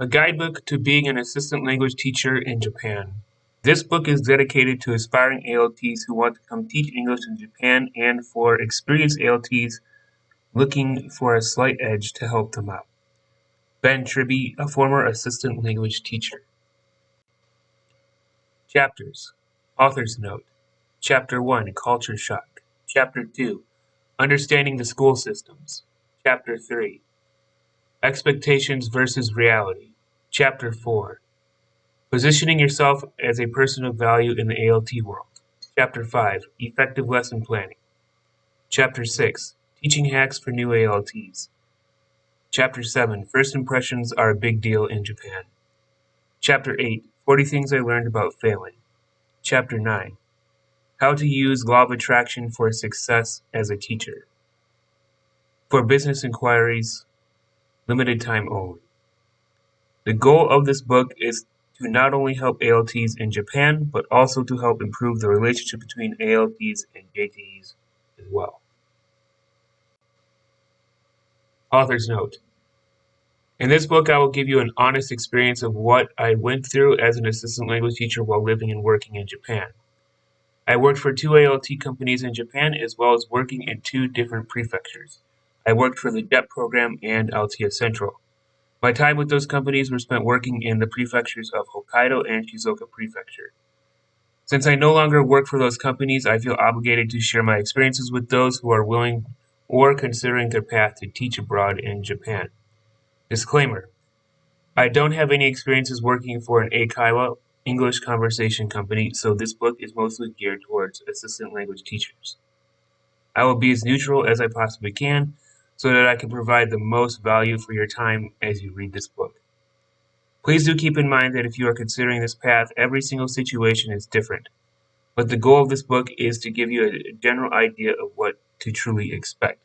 A Guidebook to Being an Assistant Language Teacher in Japan. This book is dedicated to aspiring ALTs who want to come teach English in Japan and for experienced ALTs looking for a slight edge to help them out. Ben Tribby, a former assistant language teacher. Chapters. Author's Note. Chapter 1, Culture Shock. Chapter 2, Understanding the School Systems. Chapter 3, Expectations versus Reality. Chapter 4, Positioning Yourself as a Person of Value in the ALT World. Chapter 5, Effective Lesson Planning. Chapter 6, Teaching Hacks for New ALTs. Chapter 7, First Impressions Are a Big Deal in Japan. Chapter 8, 40 Things I Learned About Failing. Chapter 9, How to Use Law of Attraction for Success as a Teacher. For business inquiries, limited time only. The goal of this book is to not only help ALTs in Japan, but also to help improve the relationship between ALTs and JTEs as well. Author's Note. In this book, I will give you an honest experience of what I went through as an assistant language teacher while living and working in Japan. I worked for 2 ALT companies in Japan, as well as working in 2 different prefectures. I worked for the JET program and ALTs Central. My time with those companies were spent working in the prefectures of Hokkaido and Shizuoka Prefecture. Since I no longer work for those companies, I feel obligated to share my experiences with those who are willing or considering their path to teach abroad in Japan. Disclaimer: I don't have any experiences working for an Eikaiwa English conversation company, so this book is mostly geared towards assistant language teachers. I will be as neutral as I possibly can so that I can provide the most value for your time as you read this book. Please do keep in mind that if you are considering this path, every single situation is different. But the goal of this book is to give you a general idea of what to truly expect.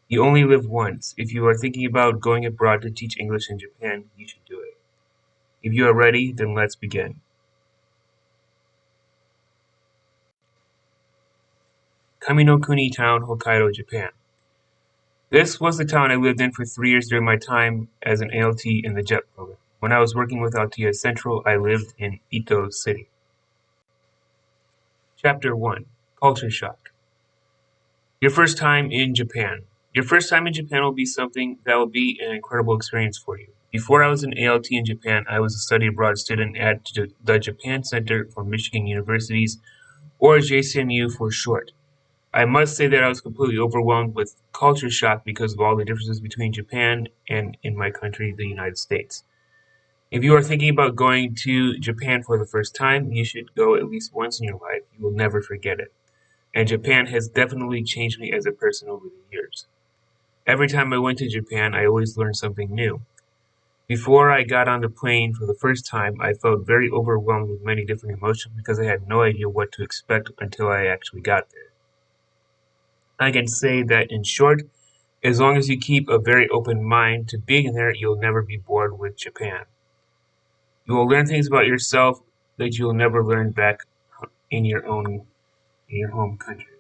You only live once. If you are thinking about going abroad to teach English in Japan, you should do it. If you are ready, then let's begin. Kaminokuni Town, Hokkaido, Japan. This was the town I lived in for 3 years during my time as an ALT in the JET program. When I was working with ALTs Central, I lived in Ito City. Chapter 1, Culture Shock. Your first time in Japan. Your first time in Japan will be something that will be an incredible experience for you. Before I was an ALT in Japan, I was a study abroad student at the Japan Center for Michigan Universities, or JCMU for short. I must say that I was completely overwhelmed with culture shock because of all the differences between Japan and in my country, the United States. If you are thinking about going to Japan for the first time, you should go at least once in your life. You will never forget it. And Japan has definitely changed me as a person over the years. Every time I went to Japan, I always learned something new. Before I got on the plane for the first time, I felt very overwhelmed with many different emotions because I had no idea what to expect until I actually got there. I can say that in short, as long as you keep a very open mind to being there, you'll never be bored with Japan. You will learn things about yourself that you'll never learn back in your home country.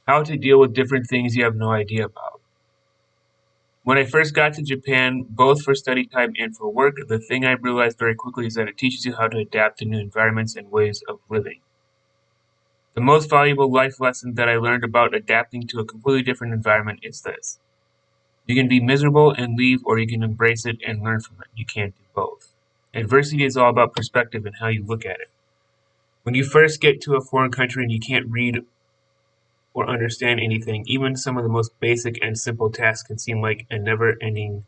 How to deal with different things you have no idea about. When I first got to Japan, both for study time and for work, the thing I realized very quickly is that it teaches you how to adapt to new environments and ways of living. The most valuable life lesson that I learned about adapting to a completely different environment is this. You can be miserable and leave, or you can embrace it and learn from it. You can't do both. Adversity is all about perspective and how you look at it. When you first get to a foreign country and you can't read or understand anything, even some of the most basic and simple tasks can seem like a never-ending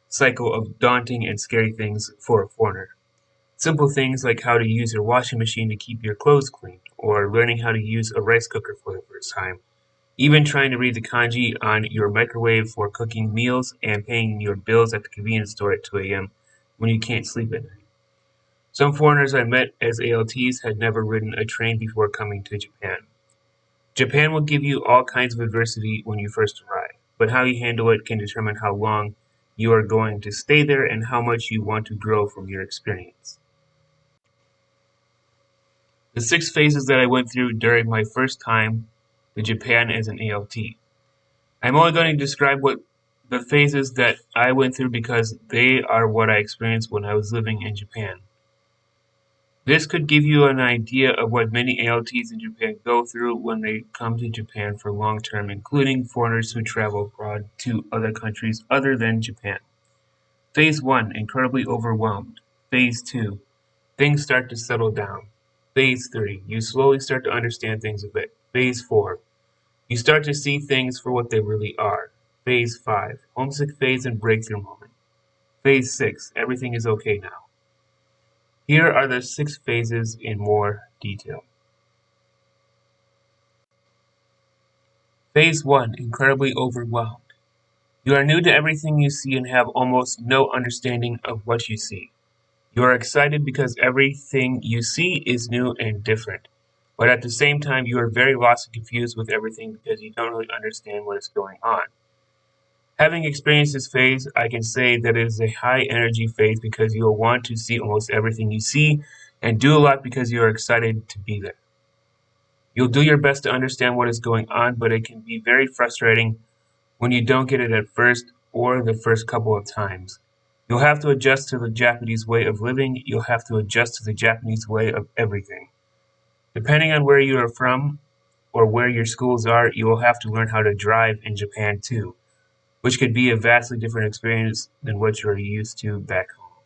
cycle of daunting and scary things for a foreigner. Simple things like how to use your washing machine to keep your clothes clean, or learning how to use a rice cooker for the first time, even trying to read the kanji on your microwave for cooking meals and paying your bills at the convenience store at 2 a.m. when you can't sleep at night. Some foreigners I met as ALTs had never ridden a train before coming to Japan. Japan will give you all kinds of adversity when you first arrive, but how you handle it can determine how long you are going to stay there and how much you want to grow from your experience. The 6 phases that I went through during my first time to Japan as an ALT. I'm only going to describe what the phases that I went through because they are what I experienced when I was living in Japan. This could give you an idea of what many ALTs in Japan go through when they come to Japan for long term, including foreigners who travel abroad to other countries other than Japan. Phase 1, incredibly overwhelmed. Phase 2, things start to settle down. Phase 3, you slowly start to understand things a bit. Phase 4, you start to see things for what they really are. Phase 5, homesick phase and breakthrough moment. Phase 6, everything is okay now. Here are the 6 phases in more detail. Phase 1, incredibly overwhelmed. You are new to everything you see and have almost no understanding of what you see. You are excited because everything you see is new and different. But at the same time, you are very lost and confused with everything because you don't really understand what is going on. Having experienced this phase, I can say that it is a high energy phase because you will want to see almost everything you see and do a lot because you are excited to be there. You'll do your best to understand what is going on, but it can be very frustrating when you don't get it at first or the first couple of times. You'll have to adjust to the Japanese way of living. You'll have to adjust to the Japanese way of everything. Depending on where you are from or where your schools are, you will have to learn how to drive in Japan too, which could be a vastly different experience than what you're used to back home.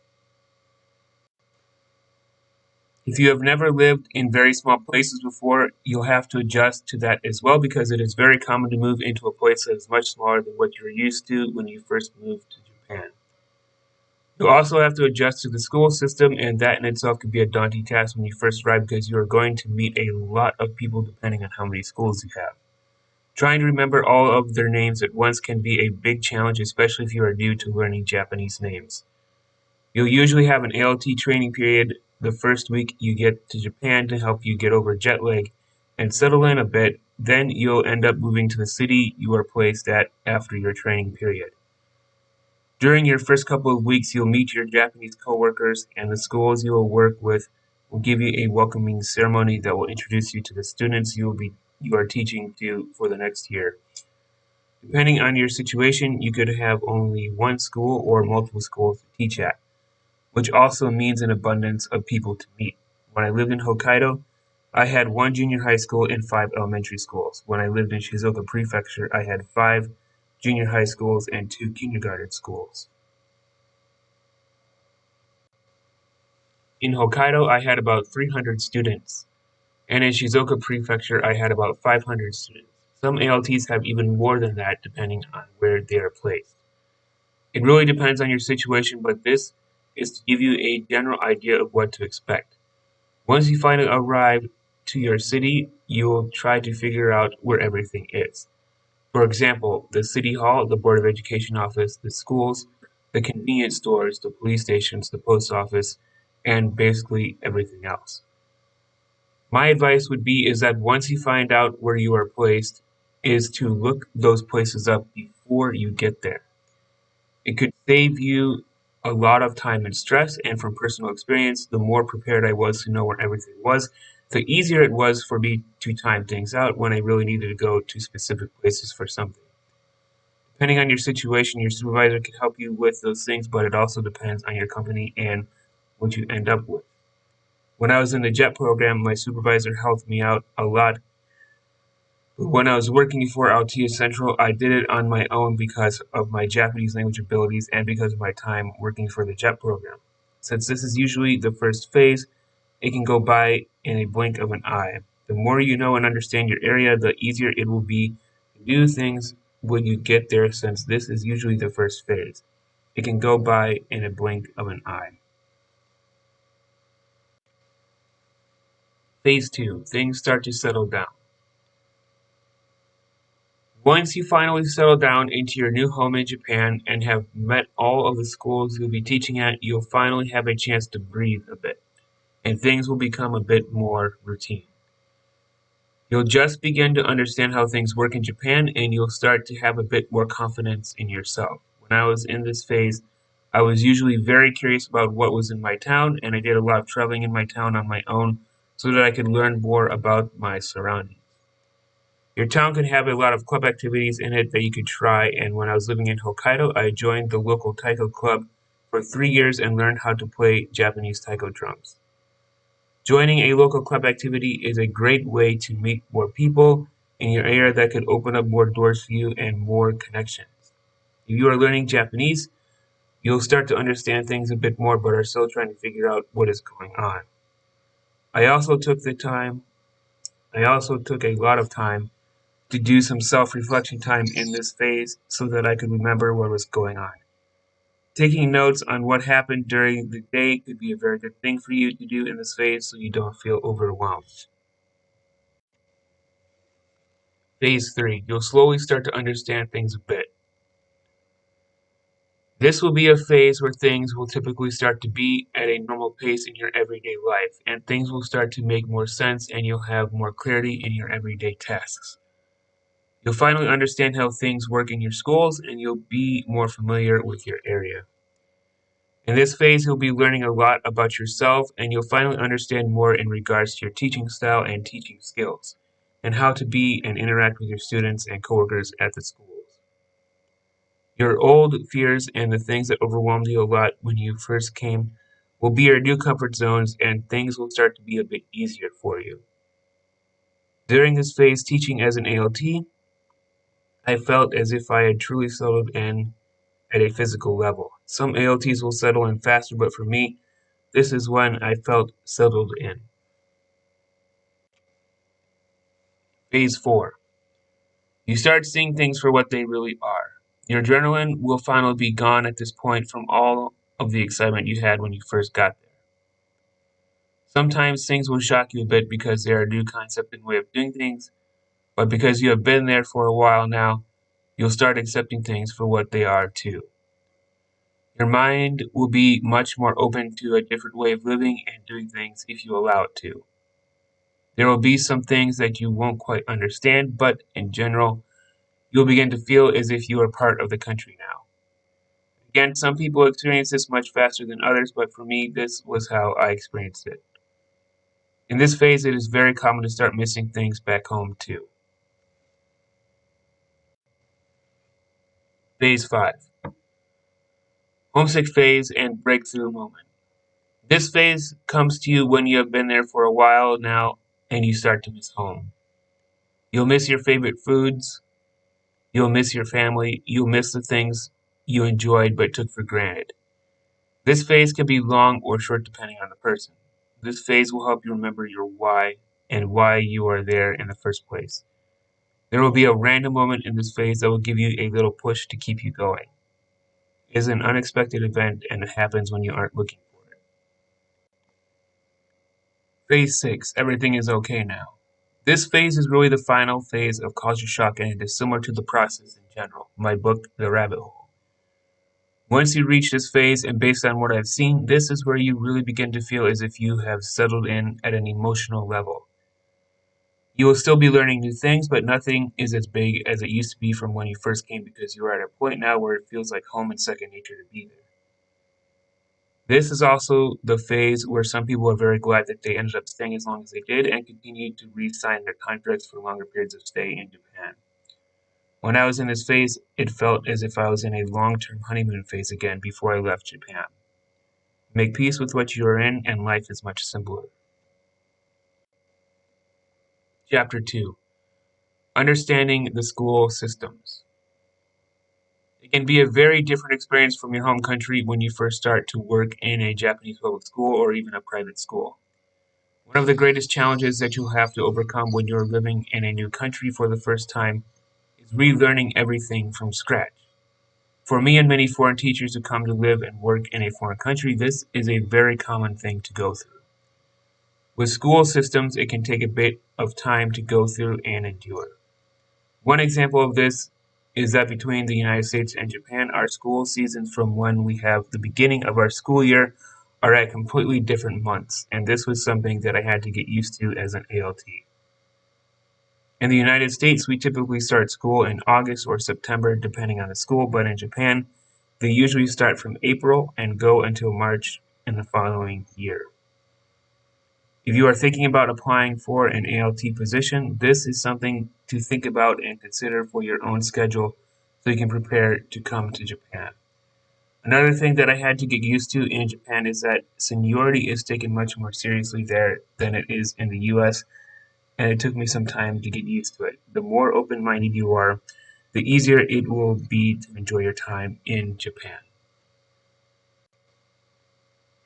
If you have never lived in very small places before, you'll have to adjust to that as well because it is very common to move into a place that is much smaller than what you're used to when you first moved to Japan. You'll also have to adjust to the school system, and that in itself could be a daunting task when you first arrive because you are going to meet a lot of people depending on how many schools you have. Trying to remember all of their names at once can be a big challenge, especially if you are new to learning Japanese names. You'll usually have an ALT training period the first week you get to Japan to help you get over jet lag and settle in a bit. Then you'll end up moving to the city you are placed at after your training period. During your first couple of weeks, you'll meet your Japanese coworkers, and the schools you will work with will give you a welcoming ceremony that will introduce you to the students you are teaching to for the next year. Depending on your situation, you could have only one school or multiple schools to teach at, which also means an abundance of people to meet. When I lived in Hokkaido, I had one junior high school and 5 elementary schools. When I lived in Shizuoka Prefecture, I had 5 junior high schools and 2 kindergarten schools. In Hokkaido, I had about 300 students, and in Shizuoka Prefecture, I had about 500 students. Some ALTs have even more than that depending on where they are placed. It really depends on your situation, but this is to give you a general idea of what to expect. Once you finally arrive to your city, you will try to figure out where everything is. For example, the city hall, the Board of Education office, the schools, the convenience stores, the police stations, the post office, and basically everything else. My advice would be is that once you find out where you are placed, is to look those places up before you get there. It could save you a lot of time and stress, and from personal experience, the more prepared I was to know where everything was, the easier it was for me to time things out when I really needed to go to specific places for something. Depending on your situation, your supervisor can help you with those things, but it also depends on your company and what you end up with. When I was in the JET program, my supervisor helped me out a lot. But when I was working for Altea Central, I did it on my own because of my Japanese language abilities and because of my time working for the JET program. Since this is usually the first phase, it can go by in a blink of an eye. The more you know and understand your area, the easier it will be to do things when you get there, since this is usually the first phase. It can go by in a blink of an eye. Phase 2, things start to settle down. Once you finally settle down into your new home in Japan and have met all of the schools you'll be teaching at, you'll finally have a chance to breathe a bit, and things will become a bit more routine. You'll just begin to understand how things work in Japan, and you'll start to have a bit more confidence in yourself. When I was in this phase, I was usually very curious about what was in my town, and I did a lot of traveling in my town on my own so that I could learn more about my surroundings. Your town can have a lot of club activities in it that you could try, and when I was living in Hokkaido, I joined the local taiko club for 3 years and learned how to play Japanese taiko drums. Joining a local club activity is a great way to meet more people in your area that could open up more doors for you and more connections. If you are learning Japanese, you'll start to understand things a bit more but are still trying to figure out what is going on. I also took a lot of time to do some self-reflection time in this phase so that I could remember what was going on. Taking notes on what happened during the day could be a very good thing for you to do in this phase so you don't feel overwhelmed. Phase 3. You'll slowly start to understand things a bit. This will be a phase where things will typically start to be at a normal pace in your everyday life, and things will start to make more sense and you'll have more clarity in your everyday tasks. You'll finally understand how things work in your schools and you'll be more familiar with your area. In this phase, you'll be learning a lot about yourself and you'll finally understand more in regards to your teaching style and teaching skills, and how to be and interact with your students and coworkers at the schools. Your old fears and the things that overwhelmed you a lot when you first came will be your new comfort zones and things will start to be a bit easier for you. During this phase, teaching as an ALT, I felt as if I had truly settled in at a physical level. Some ALTs will settle in faster, but for me, this is when I felt settled in. Phase 4. You start seeing things for what they really are. Your adrenaline will finally be gone at this point from all of the excitement you had when you first got there. Sometimes things will shock you a bit because they are a new concept and way of doing things, but because you have been there for a while now, you'll start accepting things for what they are too. Your mind will be much more open to a different way of living and doing things if you allow it to. There will be some things that you won't quite understand, but in general, you'll begin to feel as if you are part of the country now. Again, some people experience this much faster than others, but for me, this was how I experienced it. In this phase, it is very common to start missing things back home too. Phase 5. Homesick phase and breakthrough moment. This phase comes to you when you have been there for a while now and you start to miss home. You'll miss your favorite foods, you'll miss your family, you'll miss the things you enjoyed but took for granted. This phase can be long or short depending on the person. This phase will help you remember your why and why you are there in the first place. There will be a random moment in this phase that will give you a little push to keep you going. It is an unexpected event and it happens when you aren't looking for it. Phase 6. Everything is okay now. This phase is really the final phase of culture shock and it is similar to the process in general. My book, The Rabbit Hole. Once you reach this phase, and based on what I've seen, this is where you really begin to feel as if you have settled in at an emotional level. You will still be learning new things, but nothing is as big as it used to be from when you first came because you are at a point now where it feels like home and second nature to be there. This is also the phase where some people are very glad that they ended up staying as long as they did and continued to re-sign their contracts for longer periods of stay in Japan. When I was in this phase, it felt as if I was in a long-term honeymoon phase again before I left Japan. Make peace with what you are in, and life is much simpler. Chapter 2. Understanding the school systems. It can be a very different experience from your home country when you first start to work in a Japanese public school or even a private school. One of the greatest challenges that you'll have to overcome when you're living in a new country for the first time is relearning everything from scratch. For me and many foreign teachers who come to live and work in a foreign country, this is a very common thing to go through. With school systems, it can take a bit of time to go through and endure. One example of this is that between the United States and Japan, our school seasons from when we have the beginning of our school year are at completely different months, and this was something that I had to get used to as an ALT. In the United States, we typically start school in August or September, depending on the school, but in Japan, they usually start from April and go until March in the following year. If you are thinking about applying for an ALT position, this is something to think about and consider for your own schedule so you can prepare to come to Japan. Another thing that I had to get used to in Japan is that seniority is taken much more seriously there than it is in the US, and it took me some time to get used to it. The more open-minded you are, the easier it will be to enjoy your time in Japan.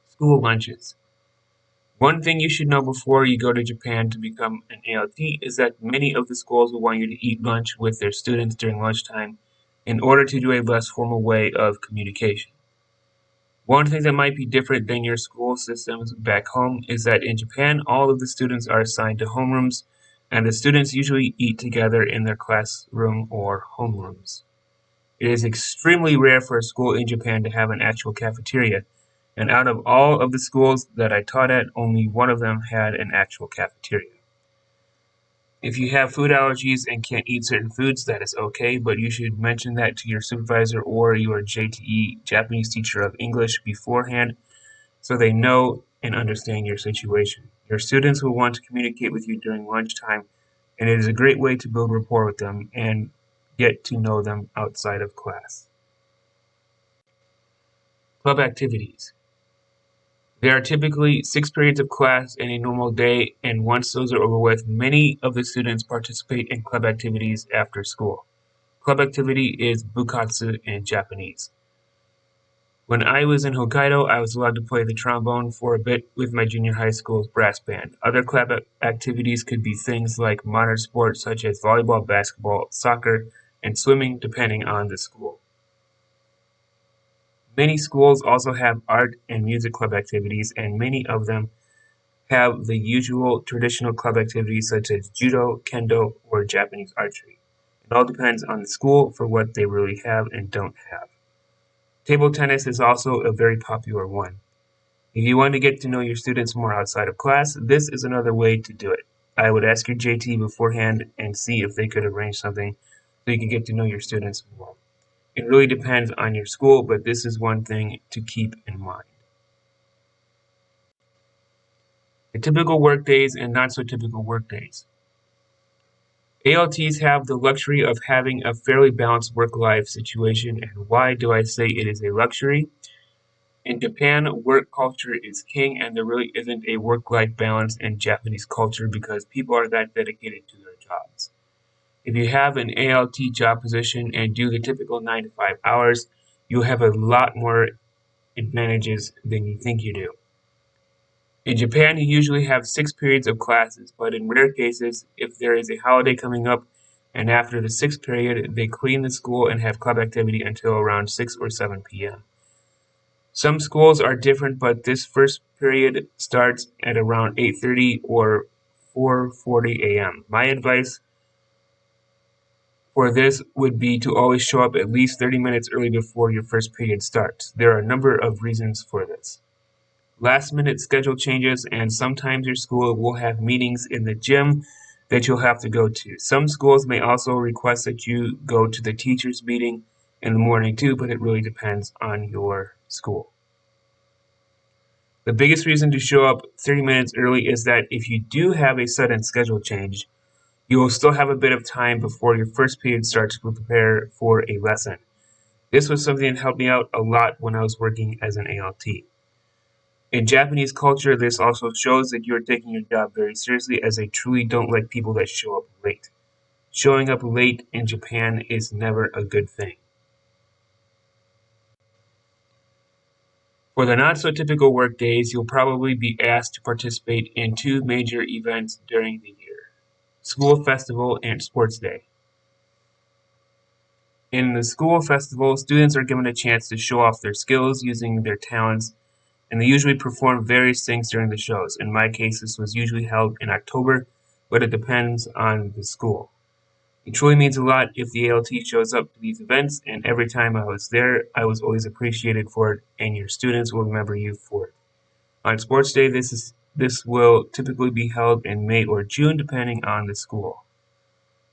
School lunches. One thing you should know before you go to Japan to become an ALT is that many of the schools will want you to eat lunch with their students during lunchtime in order to do a less formal way of communication. One thing that might be different than your school systems back home is that in Japan, all of the students are assigned to homerooms, and the students usually eat together in their classroom or homerooms. It is extremely rare for a school in Japan to have an actual cafeteria, and out of all of the schools that I taught at, only one of them had an actual cafeteria. If you have food allergies and can't eat certain foods, that is okay, but you should mention that to your supervisor or your JTE, Japanese teacher of English, beforehand so they know and understand your situation. Your students will want to communicate with you during lunchtime, and it is a great way to build rapport with them and get to know them outside of class. Club activities. There are typically 6 periods of class in a normal day, and once those are over with, many of the students participate in club activities after school. Club activity is bukatsu in Japanese. When I was in Hokkaido, I was allowed to play the trombone for a bit with my junior high school's brass band. Other club activities could be things like modern sports such as volleyball, basketball, soccer, and swimming, depending on the school. Many schools also have art and music club activities, and many of them have the usual traditional club activities such as judo, kendo, or Japanese archery. It all depends on the school for what they really have and don't have. Table tennis is also a very popular one. If you want to get to know your students more outside of class, this is another way to do it. I would ask your JT beforehand and see if they could arrange something so you can get to know your students more. It really depends on your school, but this is one thing to keep in mind. The typical work days and not so typical work days. ALTs have the luxury of having a fairly balanced work-life situation, and why do I say it is a luxury? In Japan, work culture is king, and there really isn't a work-life balance in Japanese culture because people are that dedicated to their jobs. If you have an ALT job position and do the typical 9 to 5 hours, you'll have a lot more advantages than you think you do. In Japan, you usually have 6 periods of classes, but in rare cases, if there is a holiday coming up and after the 6th period, they clean the school and have club activity until around 6 or 7 p.m. Some schools are different, but this first period starts at around 8:30 or 4:40 a.m. My advice for this would be to always show up at least 30 minutes early before your first period starts. There are a number of reasons for this. Last-minute schedule changes, and sometimes your school will have meetings in the gym that you'll have to go to. Some schools may also request that you go to the teachers' meeting in the morning too, but it really depends on your school. The biggest reason to show up 30 minutes early is that if you do have a sudden schedule change, you will still have a bit of time before your first period starts to prepare for a lesson. This was something that helped me out a lot when I was working as an ALT. In Japanese culture, this also shows that you are taking your job very seriously, as they truly don't like people that show up late. Showing up late in Japan is never a good thing. For the not-so-typical work days, you'll probably be asked to participate in 2 major events during the year: School Festival and Sports Day. In the School Festival, students are given a chance to show off their skills using their talents, and they usually perform various things during the shows. In my case, this was usually held in October, but it depends on the school. It truly means a lot if the ALT shows up to these events, and every time I was there, I was always appreciated for it, and your students will remember you for it. On Sports Day, this will typically be held in May or June, depending on the school.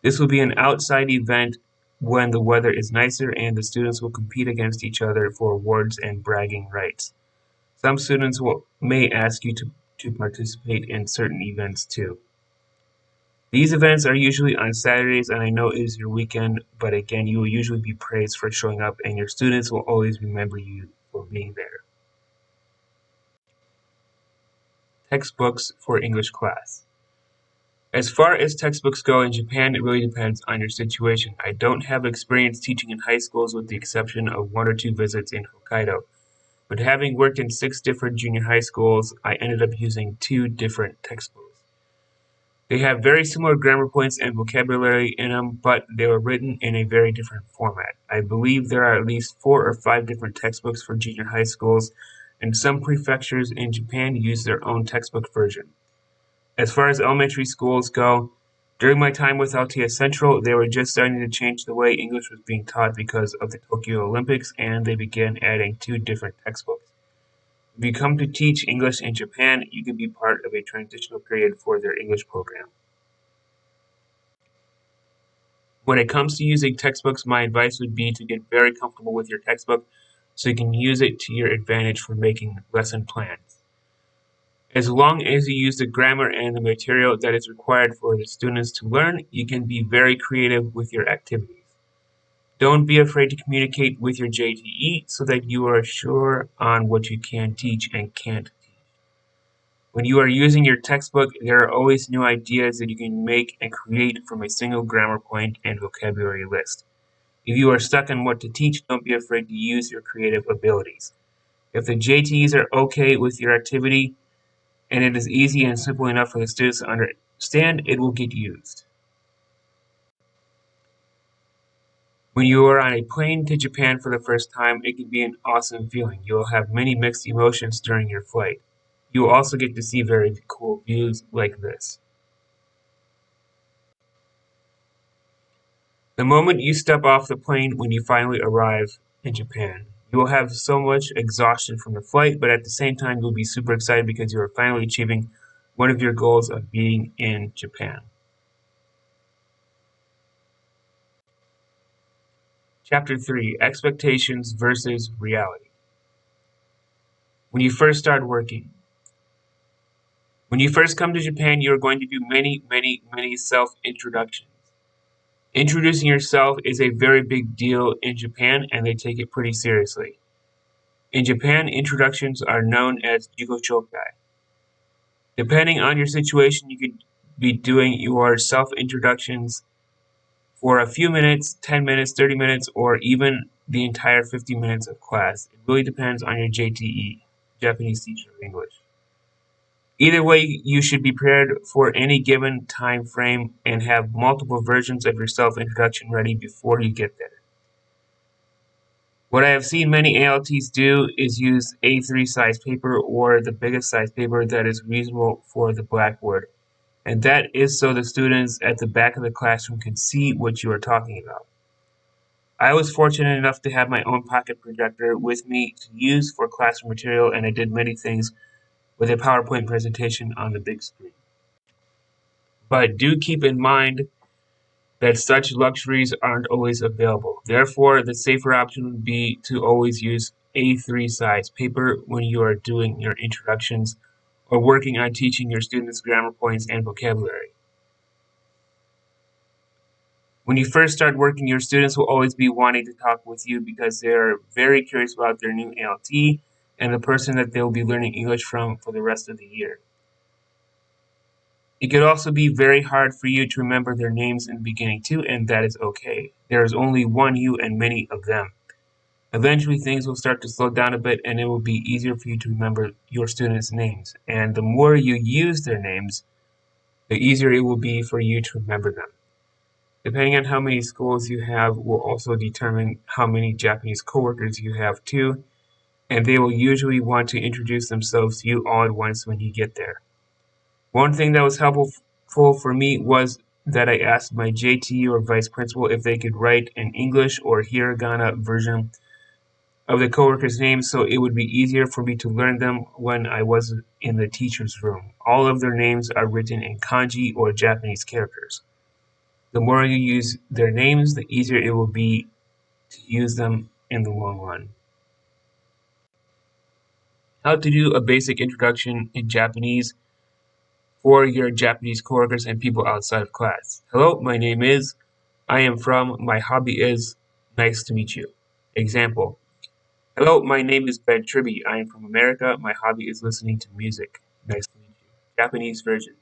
This will be an outside event when the weather is nicer, and the students will compete against each other for awards and bragging rights. Some students may ask you to participate in certain events too. These events are usually on Saturdays, and I know it is your weekend, but again, you will usually be praised for showing up, and your students will always remember you for being there. Textbooks for English class. As far as textbooks go in Japan, it really depends on your situation. I don't have experience teaching in high schools with the exception of 1 or 2 visits in Hokkaido. But having worked in 6 different junior high schools, I ended up using 2 different textbooks. They have very similar grammar points and vocabulary in them, but they were written in a very different format. I believe there are at least 4 or 5 different textbooks for junior high schools, and some prefectures in Japan use their own textbook version. As far as elementary schools go, during my time with LTS Central, they were just starting to change the way English was being taught because of the Tokyo Olympics, and they began adding 2 different textbooks. If you come to teach English in Japan, you can be part of a transitional period for their English program. When it comes to using textbooks, my advice would be to get very comfortable with your textbook so you can use it to your advantage for making lesson plans. As long as you use the grammar and the material that is required for the students to learn, you can be very creative with your activities. Don't be afraid to communicate with your JTE so that you are sure on what you can teach and can't teach. When you are using your textbook, there are always new ideas that you can make and create from a single grammar point and vocabulary list. If you are stuck on what to teach, don't be afraid to use your creative abilities. If the JTEs are okay with your activity, and it is easy and simple enough for the students to understand, it will get used. When you are on a plane to Japan for the first time, it can be an awesome feeling. You will have many mixed emotions during your flight. You will also get to see very cool views like this. The moment you step off the plane when you finally arrive in Japan, you will have so much exhaustion from the flight, but at the same time, you'll be super excited because you are finally achieving one of your goals of being in Japan. Chapter 3, Expectations versus Reality. When you first start working. When you first come to Japan, you are going to do many self-introductions. Introducing yourself is a very big deal in Japan, and they take it pretty seriously. In Japan, introductions are known as jigochokai. Depending on your situation, you could be doing your self-introductions for a few minutes, 10 minutes, 30 minutes, or even the entire 50 minutes of class. It really depends on your JTE, Japanese Teacher of English. Either way, you should be prepared for any given time frame and have multiple versions of your self-introduction ready before you get there. What I have seen many ALTs do is use A3 size paper or the biggest size paper that is reasonable for the blackboard. And that is so the students at the back of the classroom can see what you are talking about. I was fortunate enough to have my own pocket projector with me to use for classroom material, and I did many things with a PowerPoint presentation on the big screen. But do keep in mind that such luxuries aren't always available. Therefore, the safer option would be to always use A3 size paper when you are doing your introductions or working on teaching your students grammar points and vocabulary. When you first start working, your students will always be wanting to talk with you because they're very curious about their new ALT and the person that they'll be learning English from for the rest of the year. It could also be very hard for you to remember their names in the beginning too, and that is okay. There is only one you and many of them. Eventually things will start to slow down a bit and it will be easier for you to remember your students' names. And the more you use their names, the easier it will be for you to remember them. Depending on how many schools you have will also determine how many Japanese coworkers you have too, and they will usually want to introduce themselves to you all at once when you get there. One thing that was helpful for me was that I asked my JT or vice principal if they could write an English or hiragana version of the coworkers' names so it would be easier for me to learn them when I was in the teacher's room. All of their names are written in kanji or Japanese characters. The more you use their names, the easier it will be to use them in the long run. How to do a basic introduction in Japanese for your Japanese coworkers and people outside of class. Hello, my name is, I am from, my hobby is, nice to meet you. Example. Hello, my name is Ben Tribby. I am from America. My hobby is listening to music. Nice to meet you. Japanese version.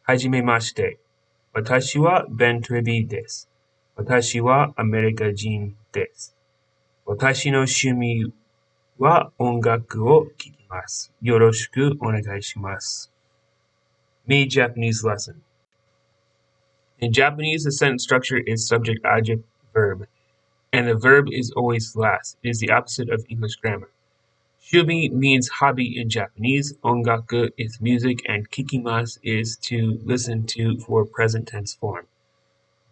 Hajimemashite. Watashi wa Ben Tribby desu. Watashi wa America jin desu. Watashi no shumi wa ongaku o kikimasu. Yoroshiku onegai shimasu. Me Japanese lesson. In Japanese, the sentence structure is subject, object, verb, and the verb is always last. It is the opposite of English grammar. Shumi means hobby in Japanese, ongaku is music, and kikimasu is to listen to for present tense form.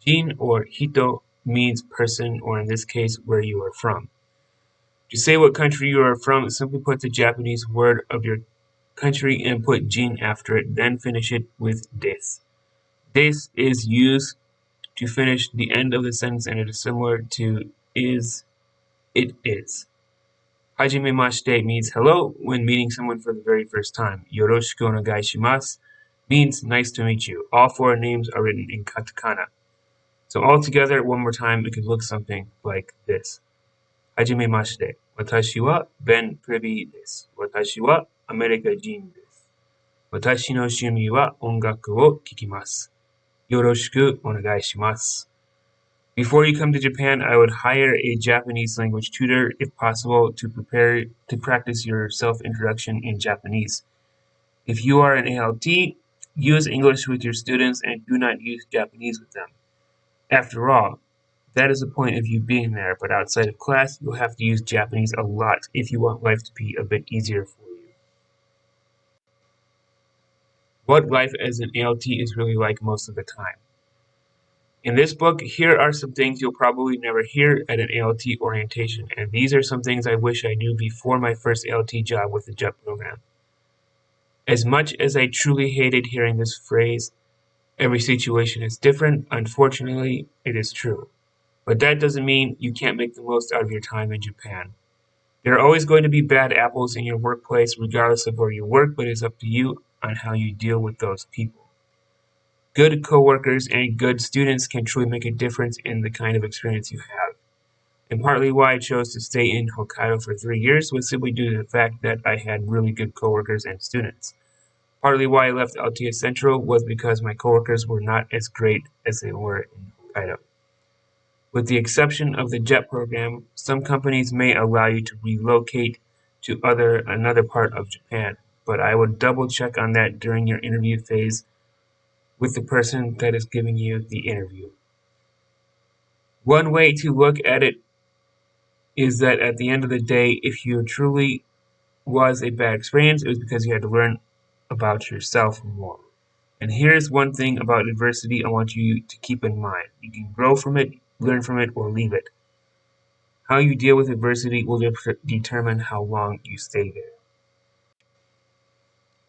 Jin or hito means person, or in this case, where you are from. To say what country you are from, simply put the Japanese word of your country and put jin after it, then finish it with desu. Desu is used to finish the end of the sentence, and it is similar to is, it is. Hajimemashite means hello when meeting someone for the very first time. Yoroshiku onegai shimasu means nice to meet you. All four names are written in katakana. So all together, one more time, it could look something like this. Hajimemashite. Watashi wa Ben Tribby desu. Watashi wa America jin desu. Watashi no shumi wa ongaku o kikimasu. Yoroshiku onegai shimasu. Before you come to Japan, I would hire a Japanese language tutor, if possible, to practice your self-introduction in Japanese. If you are an ALT, use English with your students and do not use Japanese with them. After all, that is the point of you being there, but outside of class, you'll have to use Japanese a lot if you want life to be a bit easier for you. What life as an ALT is really like most of the time. In this book, here are some things you'll probably never hear at an ALT orientation, and these are some things I wish I knew before my first ALT job with the JET program. As much as I truly hated hearing this phrase, every situation is different, unfortunately, it is true. But that doesn't mean you can't make the most out of your time in Japan. There are always going to be bad apples in your workplace, regardless of where you work, but it's up to you on how you deal with those people. Good coworkers and good students can truly make a difference in the kind of experience you have. And partly why I chose to stay in Hokkaido for 3 years was simply due to the fact that I had really good coworkers and students. Partly why I left LTS Central was because my coworkers were not as great as they were in Hokkaido. With the exception of the JET program, some companies may allow you to relocate to another part of Japan, but I would double check on that during your interview phase with the person that is giving you the interview. One way to look at it is that at the end of the day, if you truly was a bad experience, it was because you had to learn about yourself more. And here's one thing about adversity I want you to keep in mind. You can grow from it, learn from it, or leave it. How you deal with adversity will determine how long you stay there.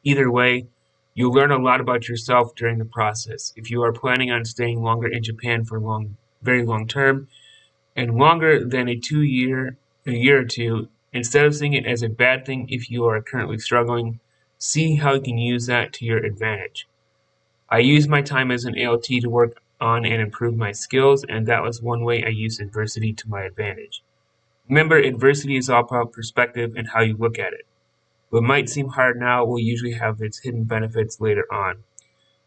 Either way, you'll learn a lot about yourself during the process. If you are planning on staying longer in Japan for very long term, and longer than a year or two, instead of seeing it as a bad thing if you are currently struggling, see how you can use that to your advantage. I used my time as an ALT to work on and improve my skills, and that was one way I used adversity to my advantage. Remember, adversity is all about perspective and how you look at it. What might seem hard now will usually have its hidden benefits later on.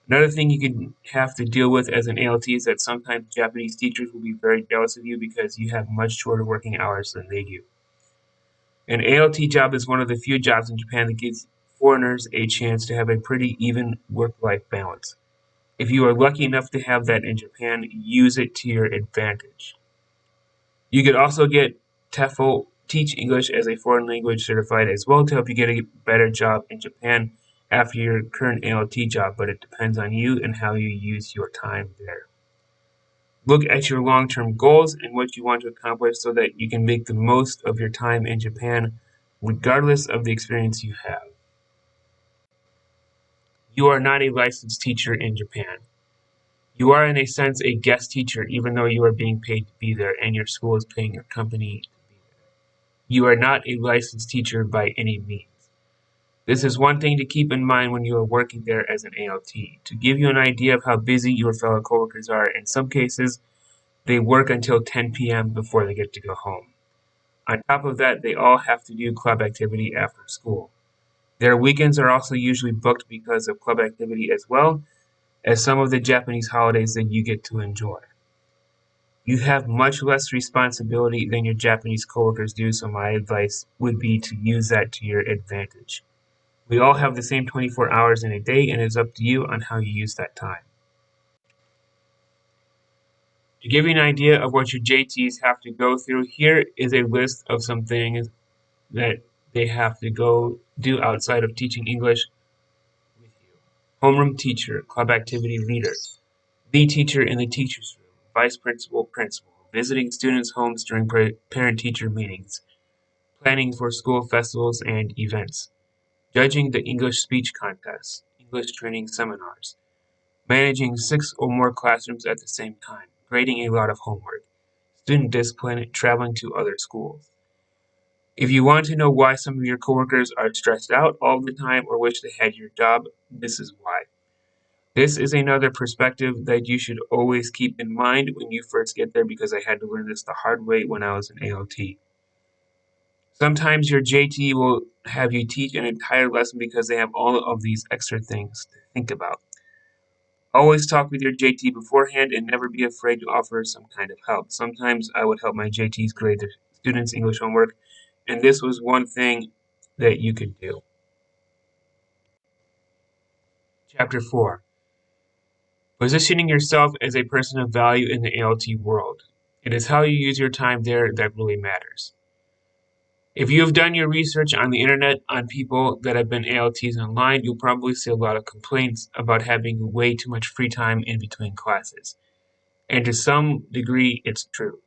Another thing you can have to deal with as an ALT is that sometimes Japanese teachers will be very jealous of you because you have much shorter working hours than they do. An ALT job is one of the few jobs in Japan that gives foreigners a chance to have a pretty even work-life balance. If you are lucky enough to have that in Japan, use it to your advantage. You could also get TEFL, Teach English as a Foreign Language certified as well, to help you get a better job in Japan after your current ALT job, but it depends on you and how you use your time there. Look at your long-term goals and what you want to accomplish so that you can make the most of your time in Japan, regardless of the experience you have. You are not a licensed teacher in Japan. You are, in a sense, a guest teacher, even though you are being paid to be there and your school is paying your company to be there. You are not a licensed teacher by any means. This is one thing to keep in mind when you are working there as an ALT. To give you an idea of how busy your fellow coworkers are, in some cases, they work until 10 p.m. before they get to go home. On top of that, they all have to do club activity after school. Their weekends are also usually booked because of club activity as well as some of the Japanese holidays that you get to enjoy. You have much less responsibility than your Japanese coworkers do, so my advice would be to use that to your advantage. We all have the same 24 hours in a day, and it's up to you on how you use that time. To give you an idea of what your JTs have to go through, here is a list of some things that they have to go do outside of teaching English with you. Homeroom teacher, club activity leader, lead teacher in the teacher's room, vice principal, principal, visiting students' homes during parent-teacher meetings, planning for school festivals and events, judging the English speech contest, English training seminars, managing 6 or more classrooms at the same time, grading a lot of homework, student discipline, traveling to other schools. If you want to know why some of your coworkers are stressed out all the time or wish they had your job, this is why. This is another perspective that you should always keep in mind when you first get there, because I had to learn this the hard way when I was an ALT. Sometimes your JT will have you teach an entire lesson because they have all of these extra things to think about. Always talk with your JT beforehand and never be afraid to offer some kind of help. Sometimes I would help my JTs grade their students' English homework, and this was one thing that you could do. Chapter 4. Positioning yourself as a person of value in the ALT world. It is how you use your time there that really matters. If you have done your research on the internet on people that have been ALTs online, you'll probably see a lot of complaints about having way too much free time in between classes. And to some degree, it's true.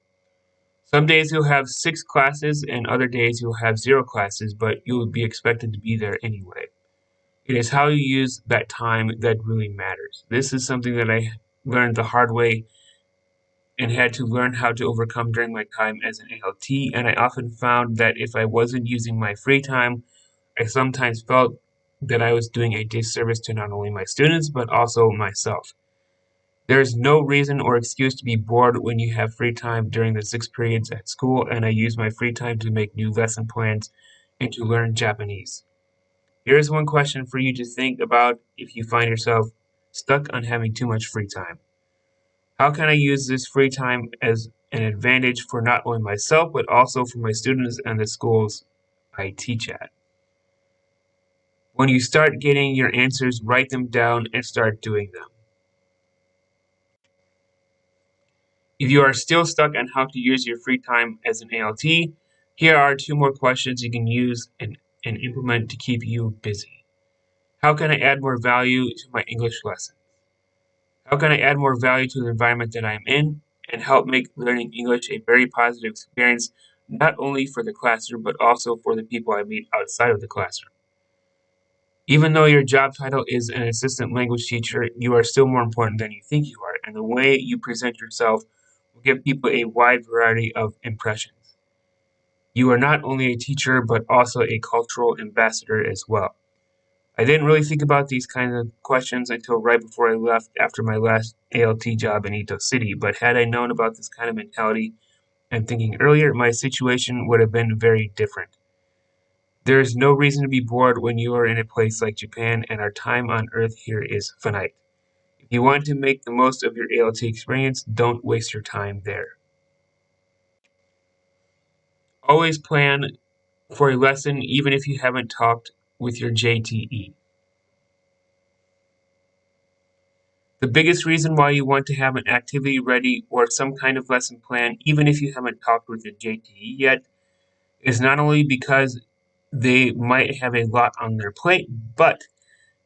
Some days you'll have 6 classes and other days you'll have 0 classes, but you'll be expected to be there anyway. It is how you use that time that really matters. This is something that I learned the hard way and had to learn how to overcome during my time as an ALT, and I often found that if I wasn't using my free time, I sometimes felt that I was doing a disservice to not only my students, but also myself. There is no reason or excuse to be bored when you have free time during the 6 periods at school, and I use my free time to make new lesson plans and to learn Japanese. Here is one question for you to think about if you find yourself stuck on having too much free time. How can I use this free time as an advantage for not only myself, but also for my students and the schools I teach at? When you start getting your answers, write them down and start doing them. If you are still stuck on how to use your free time as an ALT, here are 2 more questions you can use and implement to keep you busy. How can I add more value to my English lessons? How can I add more value to the environment that I am in and help make learning English a very positive experience, not only for the classroom, but also for the people I meet outside of the classroom? Even though your job title is an assistant language teacher, you are still more important than you think you are, and the way you present yourself will give people a wide variety of impressions. You are not only a teacher, but also a cultural ambassador as well. I didn't really think about these kinds of questions until right before I left after my last ALT job in Ito City, but had I known about this kind of mentality and thinking earlier, my situation would have been very different. There is no reason to be bored when you are in a place like Japan, and our time on Earth here is finite. If you want to make the most of your ALT experience, don't waste your time there. Always plan for a lesson even if you haven't talked with your JTE. The biggest reason why you want to have an activity ready or some kind of lesson plan, even if you haven't talked with your JTE yet, is not only because they might have a lot on their plate, but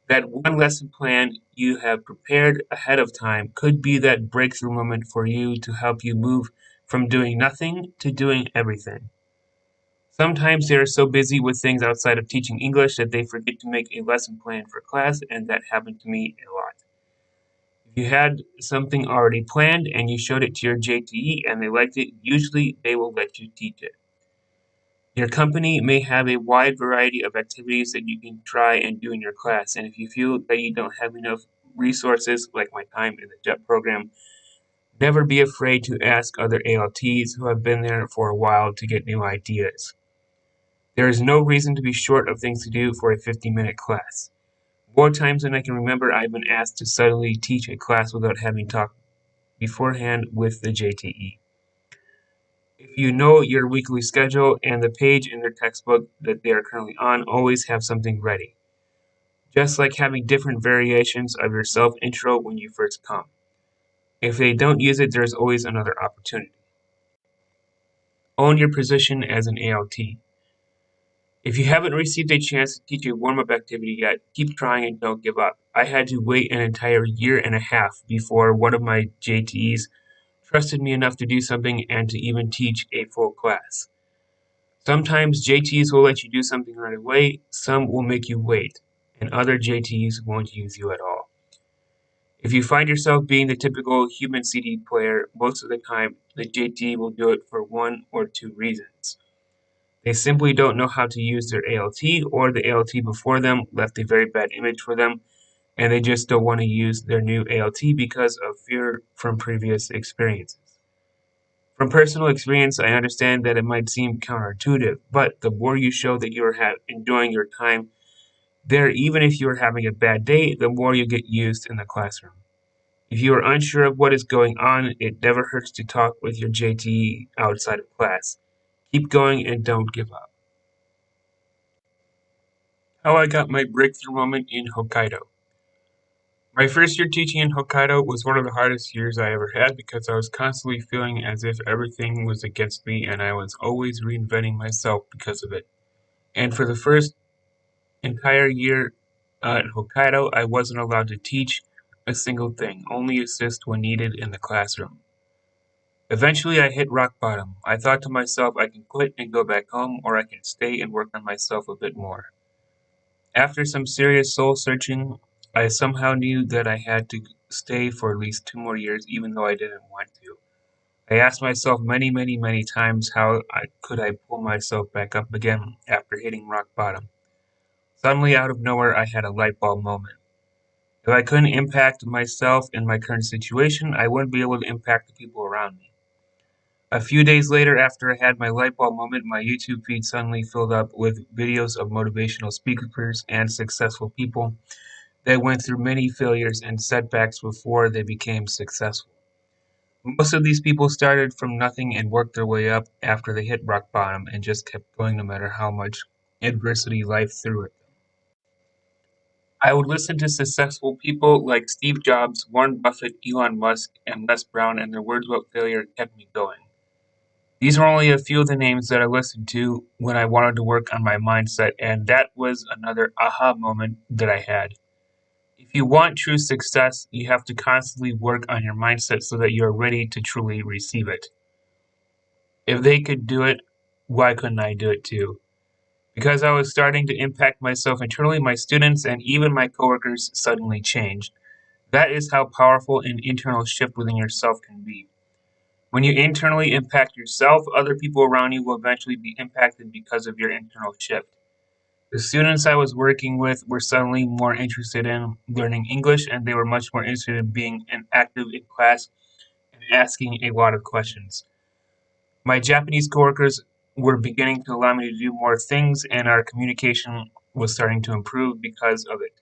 that one lesson plan you have prepared ahead of time could be that breakthrough moment for you to help you move from doing nothing to doing everything. Sometimes they are so busy with things outside of teaching English that they forget to make a lesson plan for class, and that happened to me a lot. If you had something already planned and you showed it to your JTE and they liked it, usually they will let you teach it. Your company may have a wide variety of activities that you can try and do in your class, and if you feel that you don't have enough resources, like my time in the JET program, never be afraid to ask other ALTs who have been there for a while to get new ideas. There is no reason to be short of things to do for a 50-minute class. More times than I can remember, I've been asked to suddenly teach a class without having talked beforehand with the JTE. If you know your weekly schedule and the page in their textbook that they are currently on, always have something ready. Just like having different variations of your self-intro when you first come. If they don't use it, there's always another opportunity. Own your position as an ALT. If you haven't received a chance to teach a warm-up activity yet, keep trying and don't give up. I had to wait an entire year and a half before one of my JTEs trusted me enough to do something and to even teach a full class. Sometimes JTs will let you do something right away, some will make you wait, and other JTs won't use you at all. If you find yourself being the typical human CD player, most of the time the JT will do it for one or two reasons. They simply don't know how to use their ALT, or the ALT before them left a very bad image for them, and they just don't want to use their new ALT because of fear from previous experiences. From personal experience, I understand that it might seem counterintuitive, but the more you show that you are enjoying your time there, even if you are having a bad day, the more you get used in the classroom. If you are unsure of what is going on, it never hurts to talk with your JTE outside of class. Keep going and don't give up. How I got my breakthrough moment in Hokkaido. My first year teaching in Hokkaido was one of the hardest years I ever had because I was constantly feeling as if everything was against me and I was always reinventing myself because of it. And for the first entire year at Hokkaido, I wasn't allowed to teach a single thing, only assist when needed in the classroom. Eventually, I hit rock bottom. I thought to myself, I can quit and go back home, or I can stay and work on myself a bit more. After some serious soul searching, I somehow knew that I had to stay for at least 2 more years, even though I didn't want to. I asked myself many times how could I pull myself back up again after hitting rock bottom. Suddenly, out of nowhere, I had a light bulb moment. If I couldn't impact myself in my current situation, I wouldn't be able to impact the people around me. A few days later, after I had my light bulb moment, my YouTube feed suddenly filled up with videos of motivational speakers and successful people that went through many failures and setbacks before they became successful. Most of these people started from nothing and worked their way up after they hit rock bottom and just kept going no matter how much adversity life threw at them. I would listen to successful people like Steve Jobs, Warren Buffett, Elon Musk, and Les Brown, and their words about failure kept me going. These are only a few of the names that I listened to when I wanted to work on my mindset, and that was another aha moment that I had. If you want true success, you have to constantly work on your mindset so that you are ready to truly receive it. If they could do it, why couldn't I do it too? Because I was starting to impact myself internally, my students and even my coworkers suddenly changed. That is how powerful an internal shift within yourself can be. When you internally impact yourself, other people around you will eventually be impacted because of your internal shift. The students I was working with were suddenly more interested in learning English, and they were much more interested in being active in class and asking a lot of questions. My Japanese coworkers were beginning to allow me to do more things, and our communication was starting to improve because of it.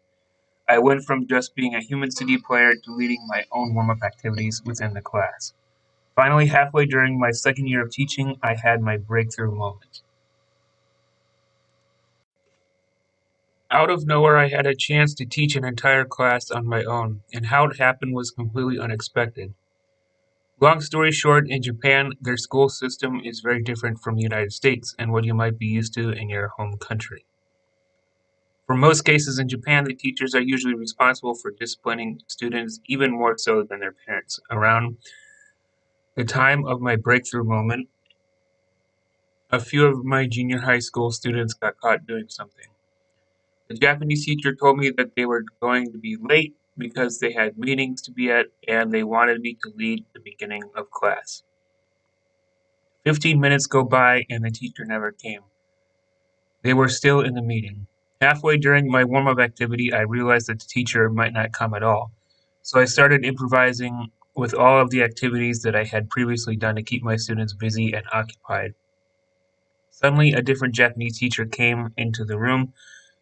I went from just being a human CD player to leading my own warm-up activities within the class. Finally, halfway during my second year of teaching, I had my breakthrough moment. Out of nowhere, I had a chance to teach an entire class on my own, and how it happened was completely unexpected. Long story short, in Japan, their school system is very different from the United States and what you might be used to in your home country. For most cases in Japan, the teachers are usually responsible for disciplining students even more so than their parents. Around the time of my breakthrough moment, a few of my junior high school students got caught doing something. The Japanese teacher told me that they were going to be late because they had meetings to be at and they wanted me to lead the beginning of class. 15 minutes go by and the teacher never came. They were still in the meeting. Halfway during my warm-up activity, I realized that the teacher might not come at all. So I started improvising with all of the activities that I had previously done to keep my students busy and occupied. Suddenly, a different Japanese teacher came into the room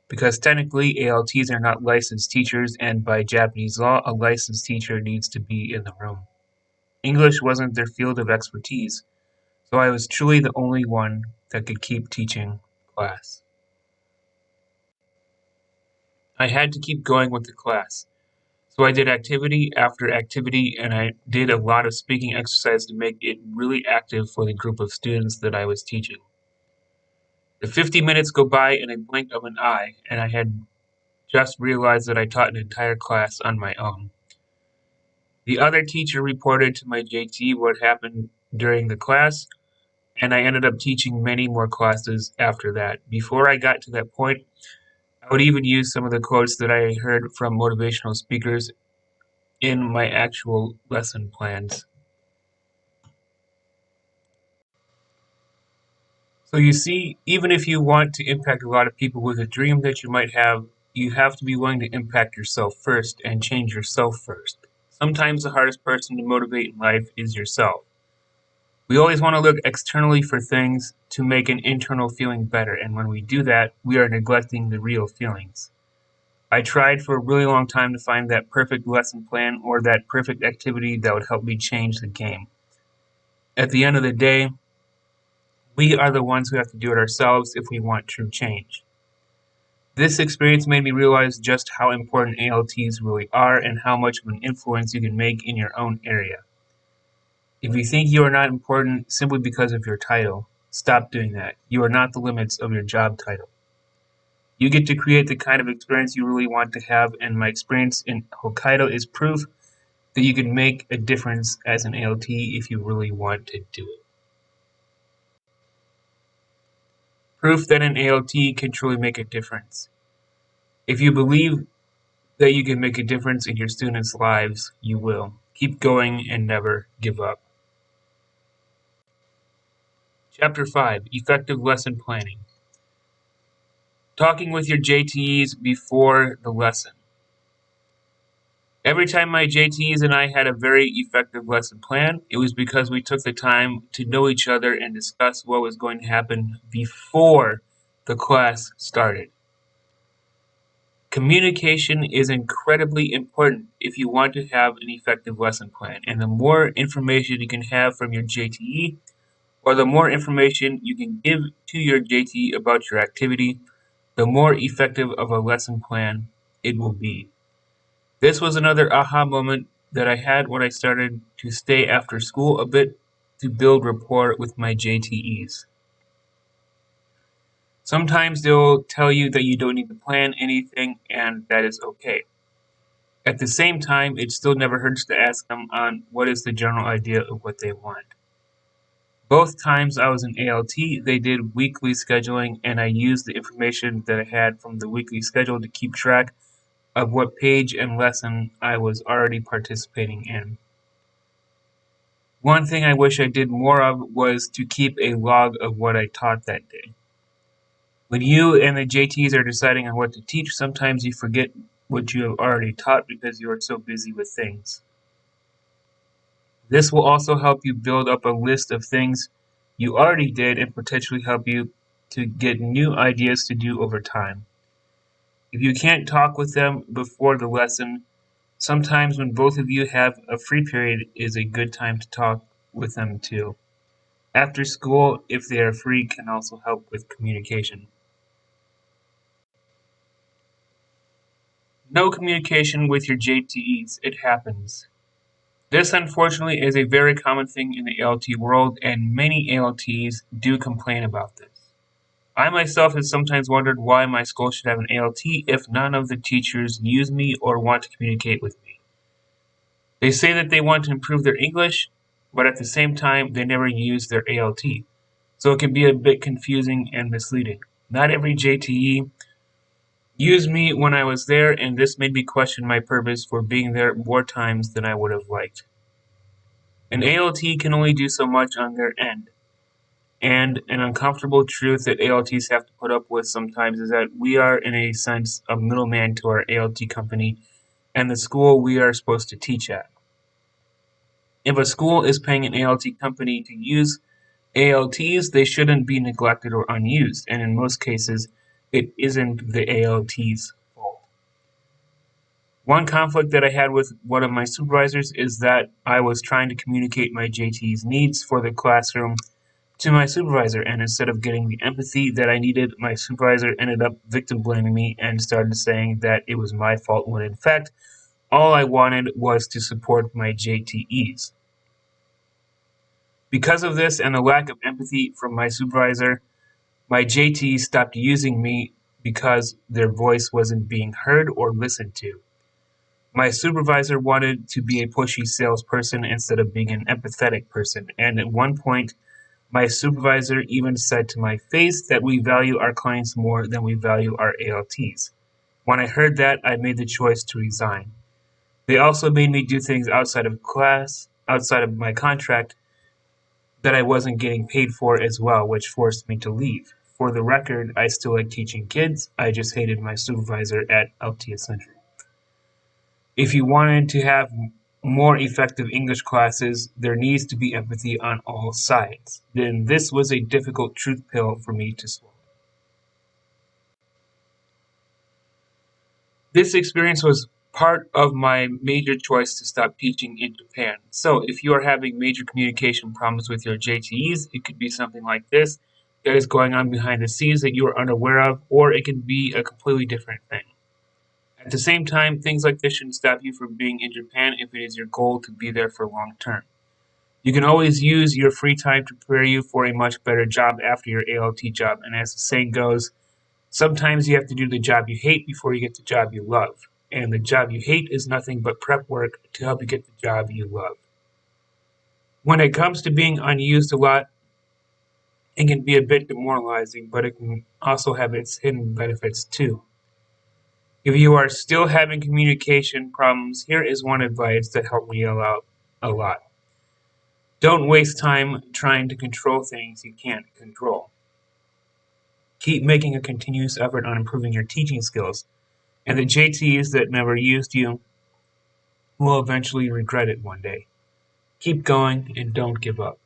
because technically ALTs are not licensed teachers, and by Japanese law, a licensed teacher needs to be in the room. English wasn't their field of expertise, so I was truly the only one that could keep teaching class. I had to keep going with the class. So I did activity after activity, and I did a lot of speaking exercise to make it really active for the group of students that I was teaching. The 50 minutes go by in a blink of an eye, and I had just realized that I taught an entire class on my own. The other teacher reported to my JT what happened during the class, and I ended up teaching many more classes after that. Before I got to that point, I would even use some of the quotes that I heard from motivational speakers in my actual lesson plans. So you see, even if you want to impact a lot of people with a dream that you might have, you have to be willing to impact yourself first and change yourself first. Sometimes the hardest person to motivate in life is yourself. We always want to look externally for things to make an internal feeling better, and when we do that, we are neglecting the real feelings. I tried for a really long time to find that perfect lesson plan or that perfect activity that would help me change the game. At the end of the day, we are the ones who have to do it ourselves if we want true change. This experience made me realize just how important ALTs really are and how much of an influence you can make in your own area. If you think you are not important simply because of your title, stop doing that. You are not the limits of your job title. You get to create the kind of experience you really want to have, and my experience in Hokkaido is proof that you can make a difference as an ALT if you really want to do it. Proof that an ALT can truly make a difference. If you believe that you can make a difference in your students' lives, you will. Keep going and never give up. Chapter 5, Effective Lesson Planning. Talking with your JTEs before the lesson. Every time my JTEs and I had a very effective lesson plan, it was because we took the time to know each other and discuss what was going to happen before the class started. Communication is incredibly important if you want to have an effective lesson plan, and the more information you can have from your JTE, or the more information you can give to your JTE about your activity, the more effective of a lesson plan it will be. This was another aha moment that I had when I started to stay after school a bit to build rapport with my JTEs. Sometimes they'll tell you that you don't need to plan anything, and that is okay. At the same time, it still never hurts to ask them on what is the general idea of what they want. Both times I was in ALT, they did weekly scheduling, and I used the information that I had from the weekly schedule to keep track of what page and lesson I was already participating in. One thing I wish I did more of was to keep a log of what I taught that day. When you and the JTs are deciding on what to teach, sometimes you forget what you have already taught because you are so busy with things. This will also help you build up a list of things you already did and potentially help you to get new ideas to do over time. If you can't talk with them before the lesson, sometimes when both of you have a free period is a good time to talk with them too. After school, if they are free, can also help with communication. No communication with your JTEs, it happens. This unfortunately is a very common thing in the ALT world, and many ALTs do complain about this. I myself have sometimes wondered why my school should have an ALT if none of the teachers use me or want to communicate with me. They say that they want to improve their English, but at the same time, they never use their ALT. So it can be a bit confusing and misleading. Not every JTE used me when I was there, and this made me question my purpose for being there more times than I would have liked. An ALT can only do so much on their end. And an uncomfortable truth that ALTs have to put up with sometimes is that we are, in a sense, a middleman to our ALT company and the school we are supposed to teach at. If a school is paying an ALT company to use ALTs, they shouldn't be neglected or unused, and in most cases, it isn't the ALT's fault. One conflict that I had with one of my supervisors is that I was trying to communicate my JT's needs for the classroom to my supervisor, and instead of getting the empathy that I needed, my supervisor ended up victim blaming me and started saying that it was my fault when in fact, all I wanted was to support my JTEs. Because of this and the lack of empathy from my supervisor, my JTEs stopped using me because their voice wasn't being heard or listened to. My supervisor wanted to be a pushy salesperson instead of being an empathetic person, and at one point, my supervisor even said to my face that we value our clients more than we value our ALTs. When I heard that, I made the choice to resign. They also made me do things outside of class, outside of my contract, that I wasn't getting paid for as well, which forced me to leave. For the record, I still like teaching kids, I just hated my supervisor at LTS Century. If you wanted to have more effective English classes, there needs to be empathy on all sides. Then this was a difficult truth pill for me to swallow. This experience was part of my major choice to stop teaching in Japan. So if you are having major communication problems with your JTEs, it could be something like this that is going on behind the scenes that you are unaware of, or it can be a completely different thing. At the same time, things like this shouldn't stop you from being in Japan if it is your goal to be there for long term. You can always use your free time to prepare you for a much better job after your ALT job, and as the saying goes, sometimes you have to do the job you hate before you get the job you love, and the job you hate is nothing but prep work to help you get the job you love. When it comes to being unused a lot, it can be a bit demoralizing, but it can also have its hidden benefits too. If you are still having communication problems, here is one advice that helped me out a lot. Don't waste time trying to control things you can't control. Keep making a continuous effort on improving your teaching skills, and the JTs that never used you will eventually regret it one day. Keep going and don't give up.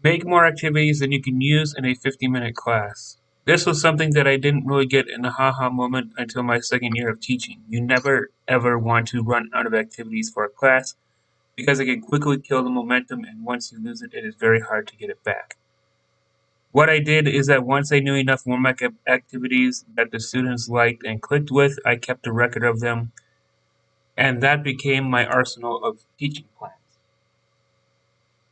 Make more activities than you can use in a 50-minute class. This was something that I didn't really get an aha moment until my second year of teaching. You never ever want to run out of activities for a class because it can quickly kill the momentum, and once you lose it, it is very hard to get it back. What I did is that once I knew enough warm-up activities that the students liked and clicked with, I kept a record of them, and that became my arsenal of teaching plans.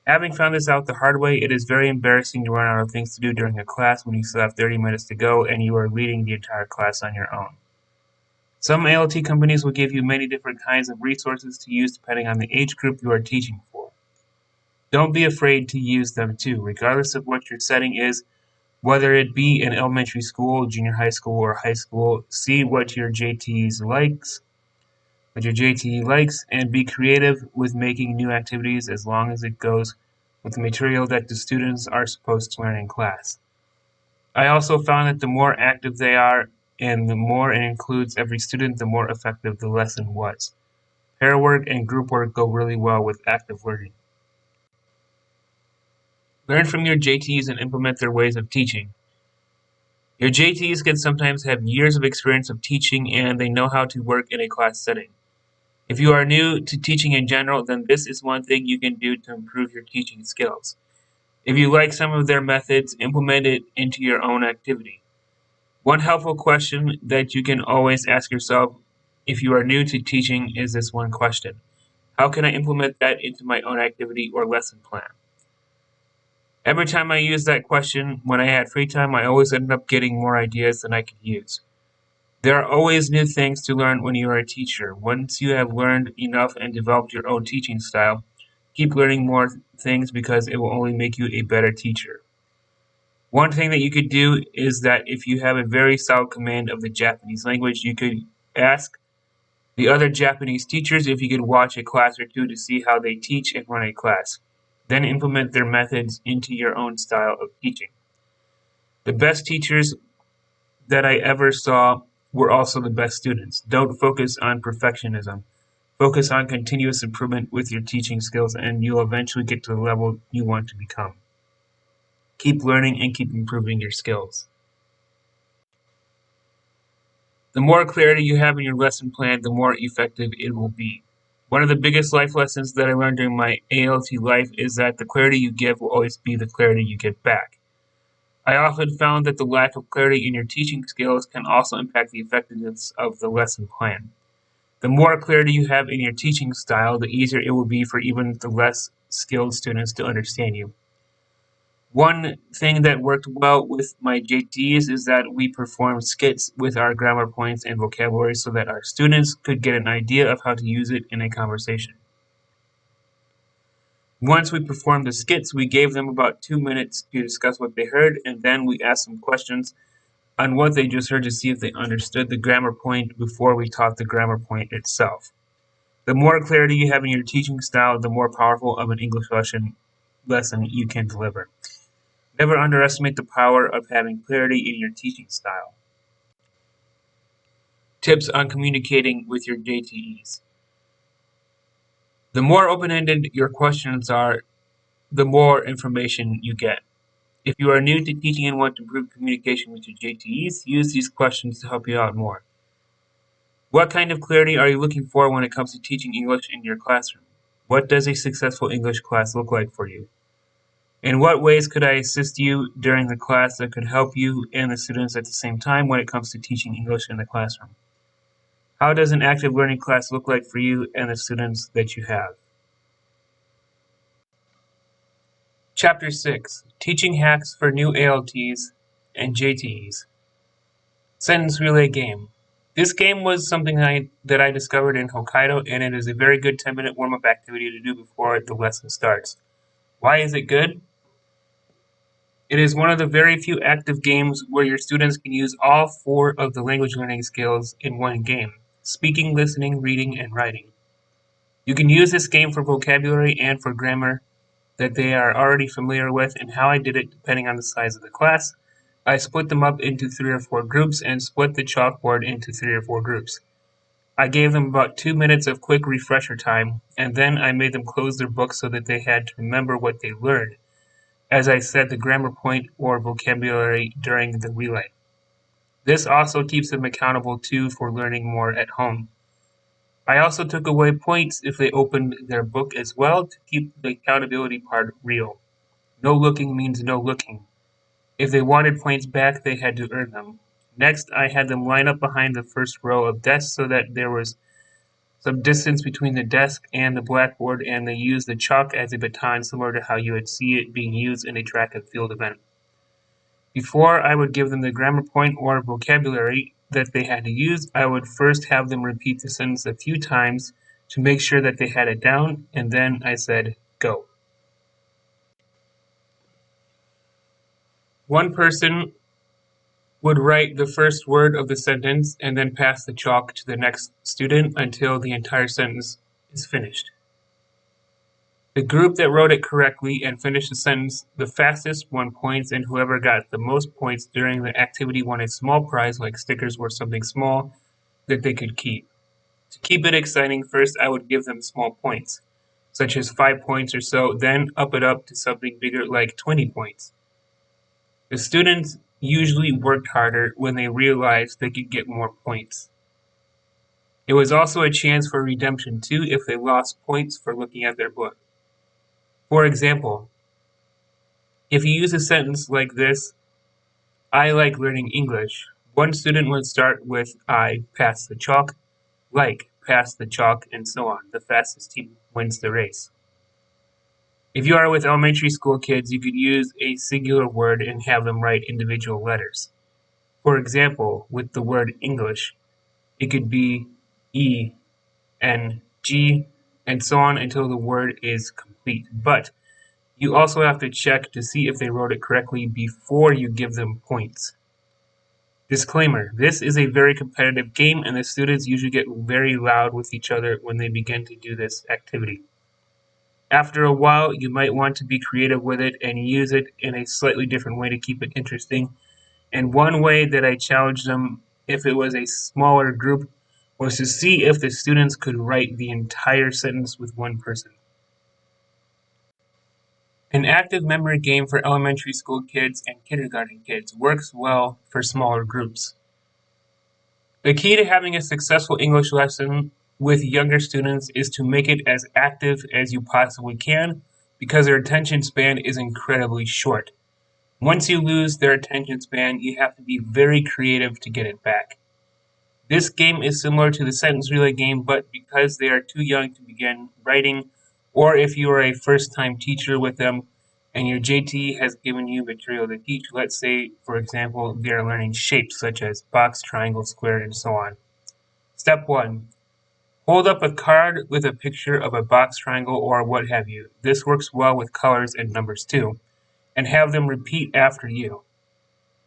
Having found this out the hard way, it is very embarrassing to run out of things to do during a class when you still have 30 minutes to go and you are leading the entire class on your own. Some ALT companies will give you many different kinds of resources to use depending on the age group you are teaching for. Don't be afraid to use them too, regardless of what your setting is, whether it be in elementary school, junior high school, or high school. See what your JTE likes, and be creative with making new activities as long as it goes with the material that the students are supposed to learn in class. I also found that the more active they are and the more it includes every student, the more effective the lesson was. Pair work and group work go really well with active learning. Learn from your JTs and implement their ways of teaching. Your JTs can sometimes have years of experience of teaching and they know how to work in a class setting. If you are new to teaching in general, then this is one thing you can do to improve your teaching skills. If you like some of their methods, implement it into your own activity. One helpful question that you can always ask yourself if you are new to teaching is this one question: how can I implement that into my own activity or lesson plan? Every time I use that question, when I had free time, I always ended up getting more ideas than I could use. There are always new things to learn when you are a teacher. Once you have learned enough and developed your own teaching style, keep learning more things because it will only make you a better teacher. One thing that you could do is that if you have a very solid command of the Japanese language, you could ask the other Japanese teachers if you could watch a class or two to see how they teach and run a class. Then implement their methods into your own style of teaching. The best teachers that I ever saw were also the best students. Don't focus on perfectionism. Focus on continuous improvement with your teaching skills, and you'll eventually get to the level you want to become. Keep learning and keep improving your skills. The more clarity you have in your lesson plan, the more effective it will be. One of the biggest life lessons that I learned during my ALT life is that the clarity you give will always be the clarity you get back. I often found that the lack of clarity in your teaching skills can also impact the effectiveness of the lesson plan. The more clarity you have in your teaching style, the easier it will be for even the less skilled students to understand you. One thing that worked well with my JTs is that we performed skits with our grammar points and vocabulary so that our students could get an idea of how to use it in a conversation. Once we performed the skits, we gave them about 2 minutes to discuss what they heard, and then we asked them questions on what they just heard to see if they understood the grammar point before we taught the grammar point itself. The more clarity you have in your teaching style, the more powerful of an English lesson you can deliver. Never underestimate the power of having clarity in your teaching style. Tips on communicating with your JTEs. The more open-ended your questions are, the more information you get. If you are new to teaching and want to improve communication with your JTEs, use these questions to help you out more. What kind of clarity are you looking for when it comes to teaching English in your classroom? What does a successful English class look like for you? In what ways could I assist you during the class that could help you and the students at the same time when it comes to teaching English in the classroom? How does an active learning class look like for you and the students that you have? Chapter 6, Teaching Hacks for New ALTs and JTEs. Sentence Relay Game. This game was something that I discovered in Hokkaido, and it is a very good 10-minute warm-up activity to do before the lesson starts. Why is it good? It is one of the very few active games where your students can use all 4 of the language learning skills in one game: speaking, listening, reading, and writing. You can use this game for vocabulary and for grammar that they are already familiar with, and how I did it depending on the size of the class. I split them up into 3 or 4 groups and split the chalkboard into 3 or 4 groups. I gave them about 2 minutes of quick refresher time, and then I made them close their books so that they had to remember what they learned, as I said the grammar point or vocabulary during the relay. This also keeps them accountable too for learning more at home. I also took away points if they opened their book as well to keep the accountability part real. No looking means no looking. If they wanted points back, they had to earn them. Next, I had them line up behind the first row of desks so that there was some distance between the desk and the blackboard, and they used the chalk as a baton similar to how you would see it being used in a track and field event. Before I would give them the grammar point or vocabulary that they had to use, I would first have them repeat the sentence a few times to make sure that they had it down, and then I said, go. One person would write the first word of the sentence and then pass the chalk to the next student until the entire sentence is finished. The group that wrote it correctly and finished the sentence the fastest won points, and whoever got the most points during the activity won a small prize like stickers or something small that they could keep. To keep it exciting, first I would give them small points, such as 5 points or so, then up it up to something bigger like 20 points. The students usually worked harder when they realized they could get more points. It was also a chance for redemption too if they lost points for looking at their book. For example, if you use a sentence like this, I like learning English, one student would start with I pass the chalk, like pass the chalk, and so on. The fastest team wins the race. If you are with elementary school kids, you could use a singular word and have them write individual letters. For example, with the word English, it could be E, N, G, and so on until the word is complete. But you also have to check to see if they wrote it correctly before you give them points. Disclaimer: this is a very competitive game, and the students usually get very loud with each other when they begin to do this activity. After a while, you might want to be creative with it and use it in a slightly different way to keep it interesting. And one way that I challenged them, if it was a smaller group, was to see if the students could write the entire sentence with one person. An active memory game for elementary school kids and kindergarten kids works well for smaller groups. The key to having a successful English lesson with younger students is to make it as active as you possibly can because their attention span is incredibly short. Once you lose their attention span, you have to be very creative to get it back. This game is similar to the sentence relay game, but because they are too young to begin writing, or if you are a first-time teacher with them and your JTE has given you material to teach, let's say, for example, they are learning shapes such as box, triangle, square, and so on. Step 1. Hold up a card with a picture of a box, triangle, or what have you. This works well with colors and numbers too. And have them repeat after you.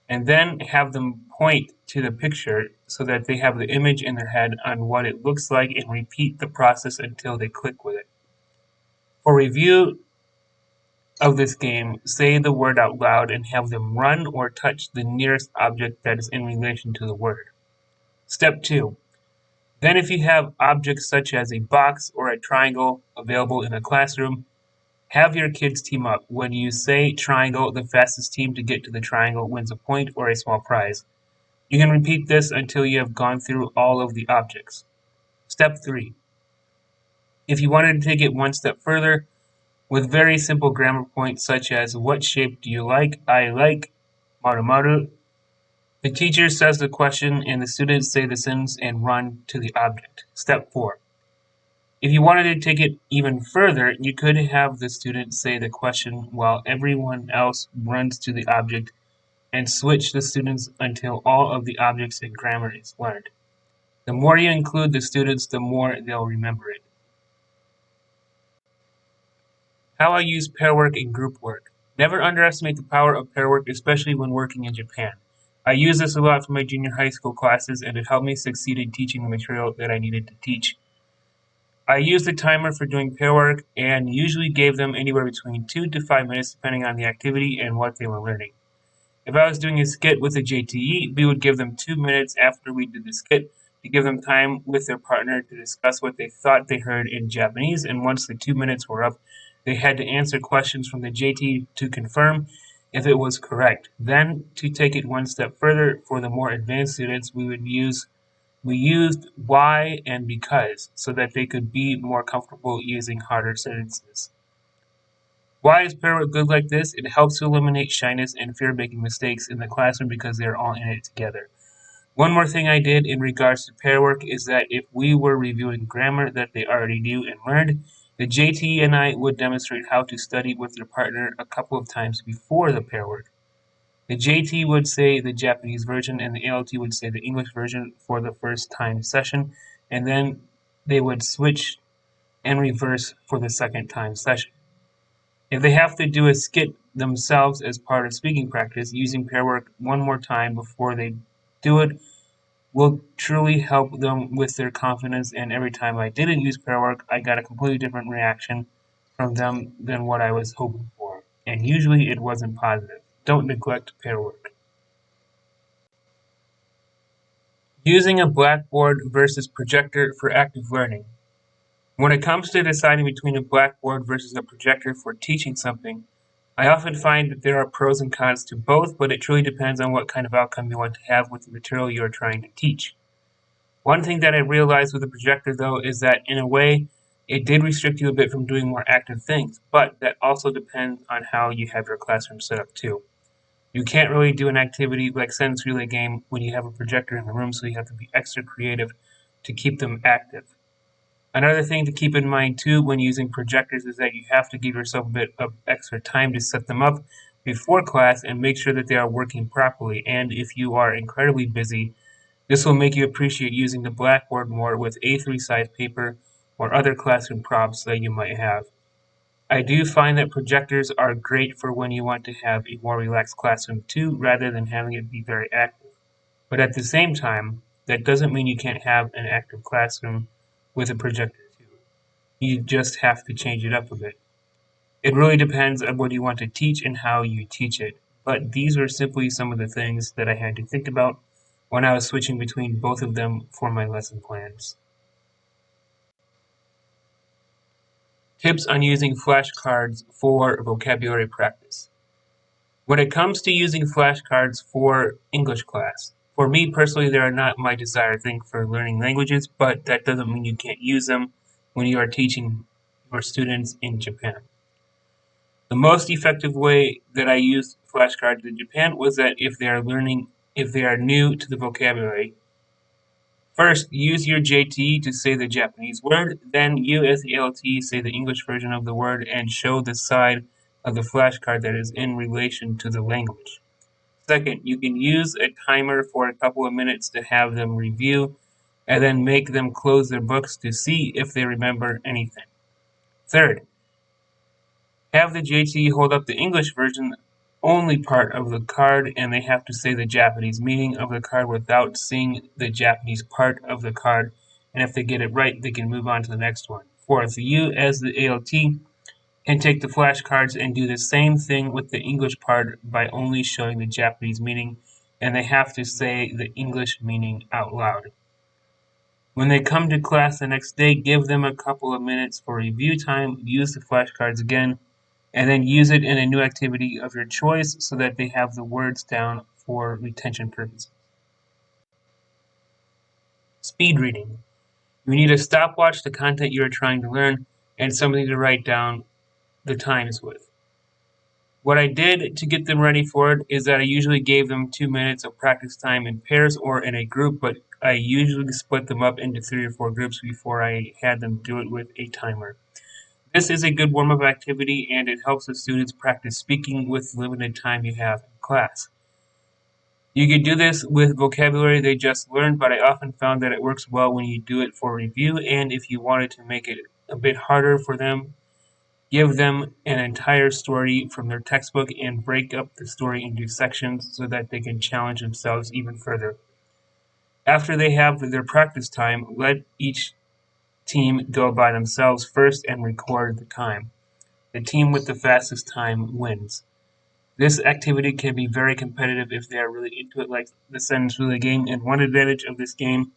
And then have them point to the picture so that they have the image in their head on what it looks like and repeat the process until they click with it. For review of this game, say the word out loud and have them run or touch the nearest object that is in relation to the word. Step 2. Then if you have objects such as a box or a triangle available in a classroom, have your kids team up. When you say triangle, the fastest team to get to the triangle wins a point or a small prize. You can repeat this until you have gone through all of the objects. Step 3. If you wanted to take it one step further, with very simple grammar points such as what shape do you like, I like, maru maru, the teacher says the question and the students say the sentence and run to the object. Step 4. If you wanted to take it even further, you could have the student say the question while everyone else runs to the object and switch the students until all of the objects and grammar is learned. The more you include the students, the more they'll remember it. How I use pair work and group work. Never underestimate the power of pair work, especially when working in Japan. I use this a lot for my junior high school classes, and it helped me succeed in teaching the material that I needed to teach. I used a timer for doing pair work and usually gave them anywhere between 2 to 5 minutes depending on the activity and what they were learning. If I was doing a skit with a JTE, we would give them 2 minutes after we did the skit to give them time with their partner to discuss what they thought they heard in Japanese, and once the 2 minutes were up, they had to answer questions from the JTE to confirm if it was correct. Then, to take it one step further, for the more advanced students, we used why and because so that they could be more comfortable using harder sentences. Why is pair work good like this? It helps to eliminate shyness and fear of making mistakes in the classroom because they're all in it together. One more thing I did in regards to pair work is that if we were reviewing grammar that they already knew and learned, the JTE and I would demonstrate how to study with their partner a couple of times before the pair work. The JT would say the Japanese version and the ALT would say the English version for the first time session, and then they would switch and reverse for the second time session. If they have to do a skit themselves as part of speaking practice, using pair work one more time before they do it will truly help them with their confidence, and every time I didn't use pair work, I got a completely different reaction from them than what I was hoping for, and usually it wasn't positive. Don't neglect pair work. Using a blackboard versus projector for active learning. When it comes to deciding between a blackboard versus a projector for teaching something, I often find that there are pros and cons to both, but it truly depends on what kind of outcome you want to have with the material you are trying to teach. One thing that I realized with the projector, though, is that in a way, it did restrict you a bit from doing more active things, but that also depends on how you have your classroom set up too. You can't really do an activity like sentence relay game when you have a projector in the room, so you have to be extra creative to keep them active. Another thing to keep in mind too when using projectors is that you have to give yourself a bit of extra time to set them up before class and make sure that they are working properly. And if you are incredibly busy, this will make you appreciate using the blackboard more with A3 size paper or other classroom props that you might have. I do find that projectors are great for when you want to have a more relaxed classroom too, rather than having it be very active. But at the same time, that doesn't mean you can't have an active classroom with a projector too. You just have to change it up a bit. It really depends on what you want to teach and how you teach it. But these are simply some of the things that I had to think about when I was switching between both of them for my lesson plans. Tips on using flashcards for vocabulary practice. When it comes to using flashcards for English class, for me personally, they are not my desired thing for learning languages, but that doesn't mean you can't use them when you are teaching your students in Japan. The most effective way that I used flashcards in Japan was that if they are new to the vocabulary, first use your JTE to say the Japanese word, then you as the ALT say the English version of the word and show the side of the flashcard that is in relation to the language. Second, you can use a timer for a couple of minutes to have them review and then make them close their books to see if they remember anything. Third, have the JT hold up the English version only part of the card and they have to say the Japanese meaning of the card without seeing the Japanese part of the card, and if they get it right, they can move on to the next one. Fourth, you as the ALT can take the flashcards and do the same thing with the English part by only showing the Japanese meaning, and they have to say the English meaning out loud. When they come to class the next day, give them a couple of minutes for review time, use the flashcards again, and then use it in a new activity of your choice so that they have the words down for retention purposes. Speed reading. You need a stopwatch, the content you are trying to learn, and something to write down the times with. What I did to get them ready for it is that I usually gave them 2 minutes of practice time in pairs or in a group, but I usually split them up into 3 or 4 groups before I had them do it with a timer. This is a good warm-up activity and it helps the students practice speaking with limited time you have in class. You could do this with vocabulary they just learned, but I often found that it works well when you do it for review, and if you wanted to make it a bit harder for them, give them an entire story from their textbook and break up the story into sections so that they can challenge themselves even further. After they have their practice time, let each team go by themselves first and record the time. The team with the fastest time wins. This activity can be very competitive if they are really into it, like the sentence relay game, and one advantage of this game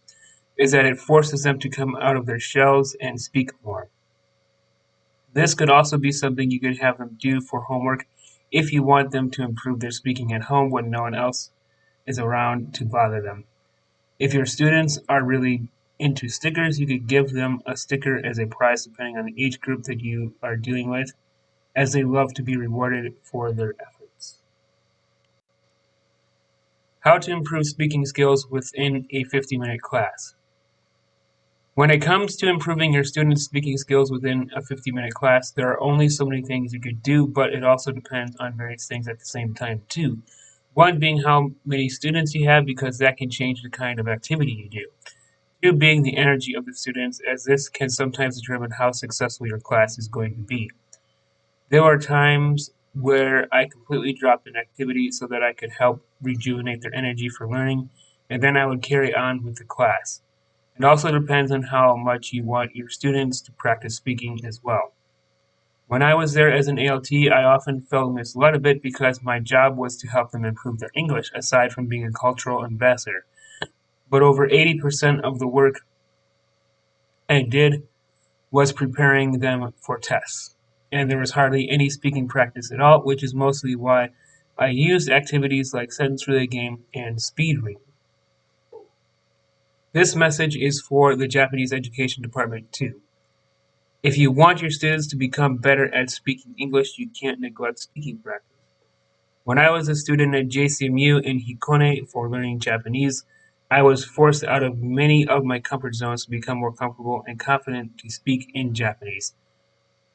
is that it forces them to come out of their shells and speak more. This could also be something you could have them do for homework if you want them to improve their speaking at home when no one else is around to bother them. If your students are really into stickers, you could give them a sticker as a prize depending on the age group that you are dealing with, as they love to be rewarded for their efforts. How to improve speaking skills within a 50-minute class. When it comes to improving your students' speaking skills within a 50-minute class, there are only so many things you could do, but it also depends on various things at the same time too. One being how many students you have, because that can change the kind of activity you do. Two being the energy of the students, as this can sometimes determine how successful your class is going to be. There are times where I completely dropped an activity so that I could help rejuvenate their energy for learning, and then I would carry on with the class. It also depends on how much you want your students to practice speaking as well. When I was there as an ALT, I often felt misled a bit because my job was to help them improve their English, aside from being a cultural ambassador. But over 80% of the work I did was preparing them for tests, and there was hardly any speaking practice at all, which is mostly why I used activities like sentence relay game and speed reading. This message is for the Japanese Education Department too. If you want your students to become better at speaking English, you can't neglect speaking practice. When I was a student at JCMU in Hikone for learning Japanese, I was forced out of many of my comfort zones to become more comfortable and confident to speak in Japanese.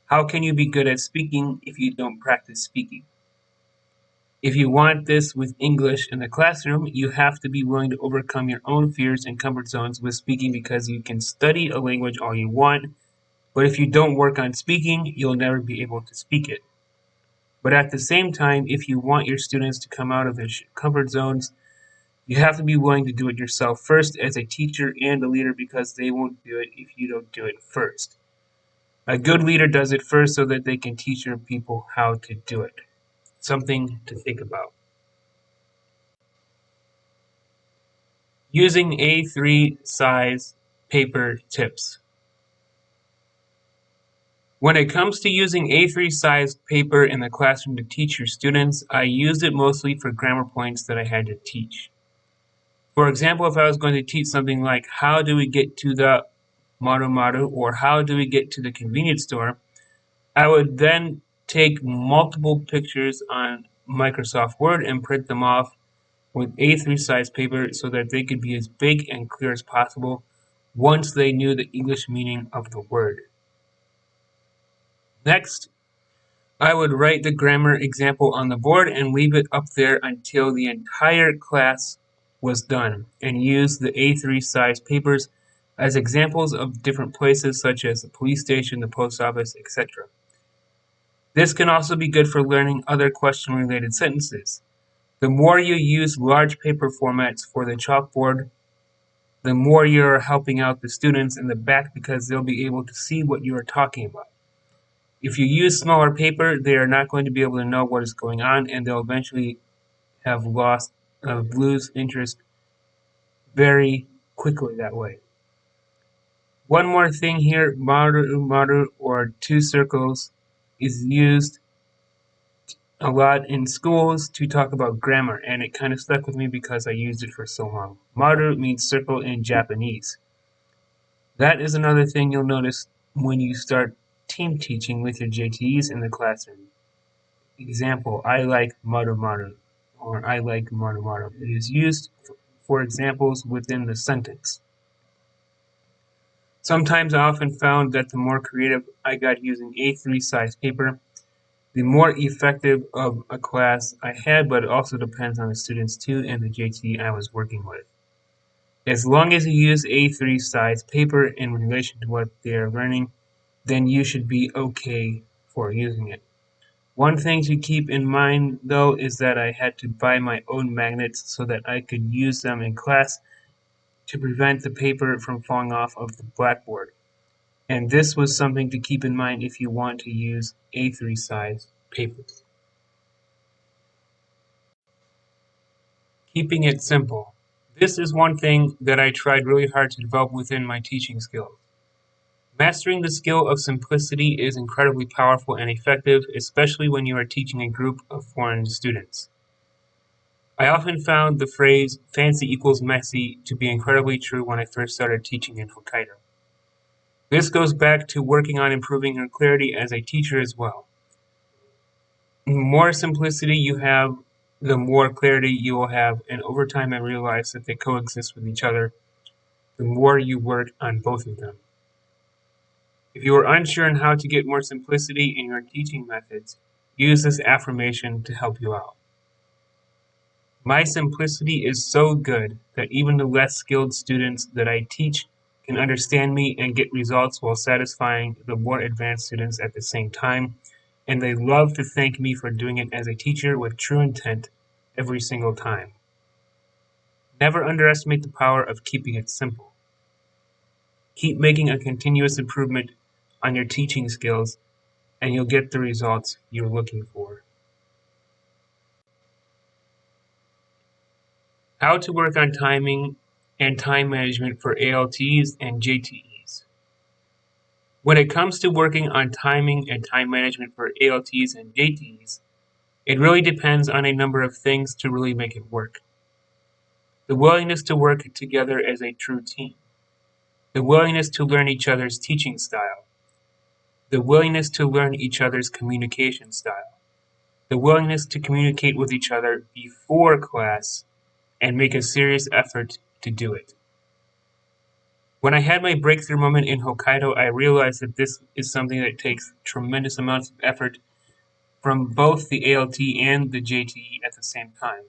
How can you be good at speaking if you don't practice speaking? If you want this with English in the classroom, you have to be willing to overcome your own fears and comfort zones with speaking, because you can study a language all you want, but if you don't work on speaking, you'll never be able to speak it. But at the same time, if you want your students to come out of their comfort zones, you have to be willing to do it yourself first as a teacher and a leader, because they won't do it if you don't do it first. A good leader does it first so that they can teach their people how to do it. Something to think about. Using A3 size paper tips. When it comes to using A3 size paper in the classroom to teach your students, I used it mostly for grammar points that I had to teach. For example, if I was going to teach something like how do we get to the maru or how do we get to the convenience store, I would then take multiple pictures on Microsoft Word and print them off with A3 size paper so that they could be as big and clear as possible once they knew the English meaning of the word. Next, I would write the grammar example on the board and leave it up there until the entire class was done, and use the A3 size papers as examples of different places such as the police station, the post office, etc. This can also be good for learning other question-related sentences. The more you use large paper formats for the chalkboard, the more you're helping out the students in the back because they'll be able to see what you are talking about. If you use smaller paper, they are not going to be able to know what is going on, and they'll eventually have lose interest very quickly that way. One more thing here, maru or two circles is used a lot in schools to talk about grammar, and it kind of stuck with me because I used it for so long. Maru means circle in Japanese. That is another thing you'll notice when you start team teaching with your JTEs in the classroom. Example, I like maru, or I like maru. It is used for examples within the sentence. Sometimes I often found that the more creative I got using A3 size paper, the more effective of a class I had, but it also depends on the students too and the JTE I was working with. As long as you use A3 size paper in relation to what they are learning, then you should be okay for using it. One thing to keep in mind though is that I had to buy my own magnets so that I could use them in class to prevent the paper from falling off of the blackboard. And this was something to keep in mind if you want to use A3 size papers. Keeping it simple. This is one thing that I tried really hard to develop within my teaching skills. Mastering the skill of simplicity is incredibly powerful and effective, especially when you are teaching a group of foreign students. I often found the phrase fancy equals messy to be incredibly true when I first started teaching in Hokkaido. This goes back to working on improving your clarity as a teacher as well. The more simplicity you have, the more clarity you will have, and over time I realized that they coexist with each other the more you work on both of them. If you are unsure on how to get more simplicity in your teaching methods, use this affirmation to help you out. My simplicity is so good that even the less skilled students that I teach can understand me and get results while satisfying the more advanced students at the same time, and they love to thank me for doing it as a teacher with true intent every single time. Never underestimate the power of keeping it simple. Keep making a continuous improvement on your teaching skills, and you'll get the results you're looking for. How to work on timing and time management for ALTs and JTEs. When it comes to working on timing and time management for ALTs and JTEs, it really depends on a number of things to really make it work. The willingness to work together as a true team. The willingness to learn each other's teaching style. The willingness to learn each other's communication style. The willingness to communicate with each other before class and make a serious effort to do it. When I had my breakthrough moment in Hokkaido, I realized that this is something that takes tremendous amounts of effort from both the ALT and the JTE at the same time.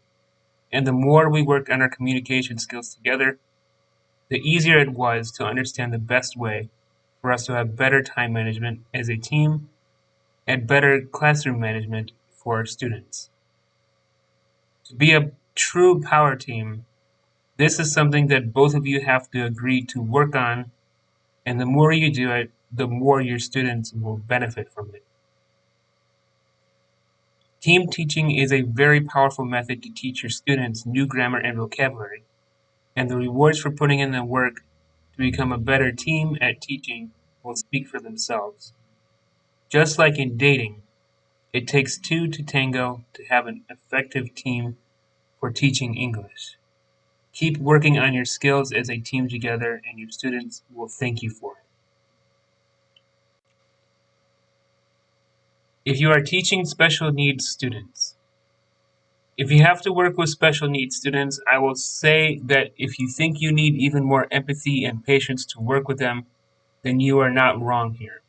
And the more we worked on our communication skills together, the easier it was to understand the best way for us to have better time management as a team and better classroom management for our students. To be a true power team, this is something that both of you have to agree to work on, and the more you do it, the more your students will benefit from it. Team teaching is a very powerful method to teach your students new grammar and vocabulary, and the rewards for putting in the work to become a better team at teaching will speak for themselves. Just like in dating, it takes two to tango to have an effective team for teaching English. Keep working on your skills as a team together, and your students will thank you for it. If you are teaching special needs students, if you have to work with special needs students, I will say that if you think you need even more empathy and patience to work with them, then you are not wrong here.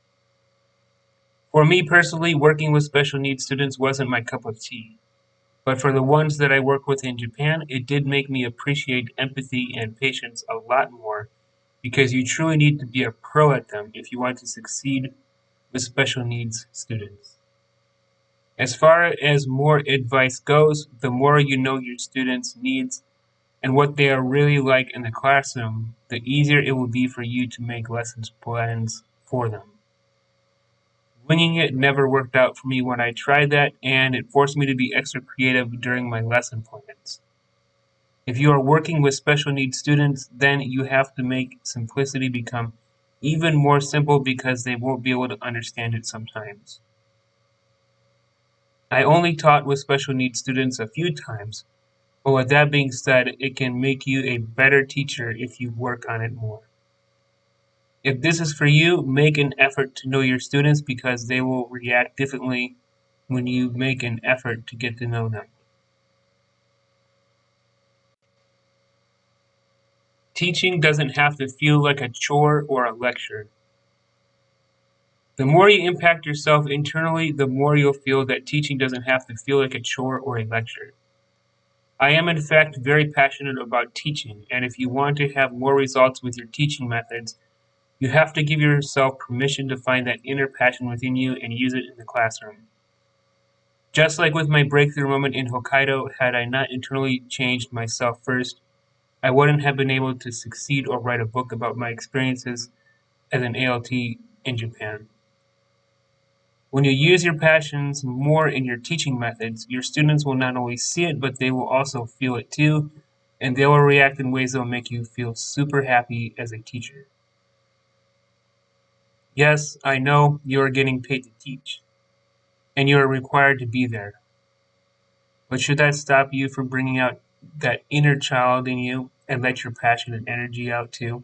For me personally, working with special needs students wasn't my cup of tea. But for the ones that I work with in Japan, it did make me appreciate empathy and patience a lot more, because you truly need to be a pro at them if you want to succeed with special needs students. As far as more advice goes, the more you know your students' needs and what they are really like in the classroom, the easier it will be for you to make lessons plans for them. Winging it never worked out for me when I tried that, and it forced me to be extra creative during my lesson plans. If you are working with special needs students, then you have to make simplicity become even more simple because they won't be able to understand it sometimes. I only taught with special needs students a few times, but with that being said, it can make you a better teacher if you work on it more. If this is for you, make an effort to know your students because they will react differently when you make an effort to get to know them. Teaching doesn't have to feel like a chore or a lecture. The more you impact yourself internally, the more you'll feel that teaching doesn't have to feel like a chore or a lecture. I am in fact very passionate about teaching, and if you want to have more results with your teaching methods, you have to give yourself permission to find that inner passion within you and use it in the classroom. Just like with my breakthrough moment in Hokkaido, had I not internally changed myself first, I wouldn't have been able to succeed or write a book about my experiences as an ALT in Japan. When you use your passions more in your teaching methods, your students will not only see it, but they will also feel it too, and they will react in ways that will make you feel super happy as a teacher. Yes, I know you are getting paid to teach, and you are required to be there. But should that stop you from bringing out that inner child in you and let your passion and energy out too?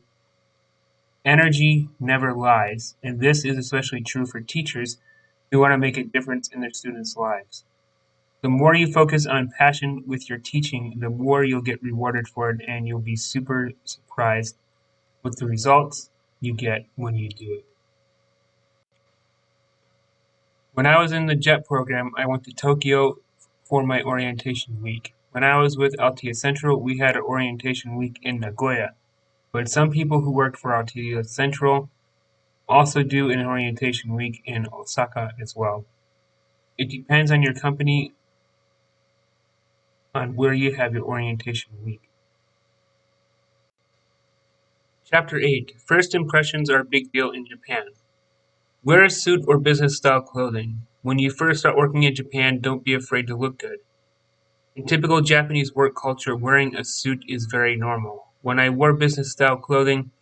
Energy never lies, and this is especially true for teachers who want to make a difference in their students' lives. The more you focus on passion with your teaching, the more you'll get rewarded for it, and you'll be super surprised with the results you get when you do it. When I was in the JET program, I went to Tokyo for my orientation week. When I was with Altea Central, we had an orientation week in Nagoya. But some people who work for Altea Central also do an orientation week in Osaka as well. It depends on your company on where you have your orientation week. Chapter 8. First impressions are a big deal in Japan. Wear a suit or business style clothing. When you first start working in Japan, don't be afraid to look good. In typical Japanese work culture, wearing a suit is very normal. When I wore business style clothing,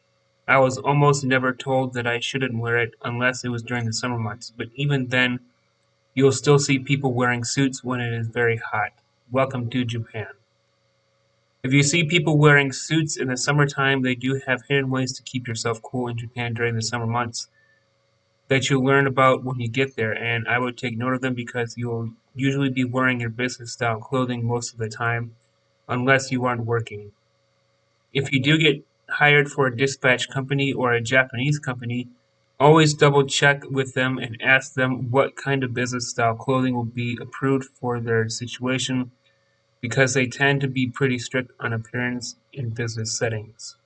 I was almost never told that I shouldn't wear it unless it was during the summer months, but even then, you'll still see people wearing suits when it is very hot. Welcome to Japan. If you see people wearing suits in the summertime, they do have hidden ways to keep yourself cool in Japan during the summer months that you'll learn about when you get there, and I would take note of them because you'll usually be wearing your business style clothing most of the time, unless you aren't working. If you do get hired for a dispatch company or a Japanese company, always double check with them and ask them what kind of business style clothing will be approved for their situation, because they tend to be pretty strict on appearance in business settings.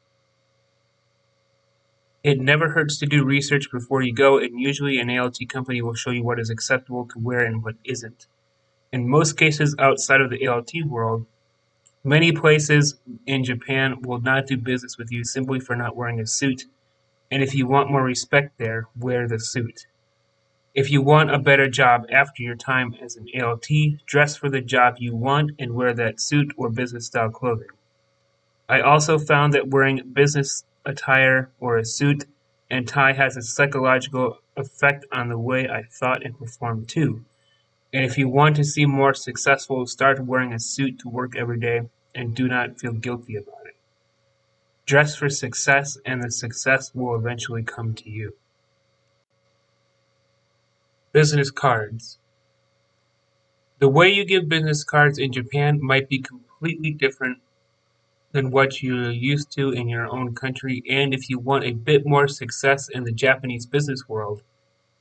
It never hurts to do research before you go, and usually an ALT company will show you what is acceptable to wear and what isn't. In most cases outside of the ALT world, many places in Japan will not do business with you simply for not wearing a suit, And if you want more respect there, wear the suit. If you want a better job after your time as an ALT, dress for the job you want and wear that suit or business style clothing. I also found that wearing business attire or a suit and tie has a psychological effect on the way I thought and performed too. And if you want to seem more successful, start wearing a suit to work every day and do not feel guilty about it. Dress for success and the success will eventually come to you. Business cards. The way you give business cards in Japan might be completely different than what you're used to in your own country, and if you want a bit more success in the Japanese business world,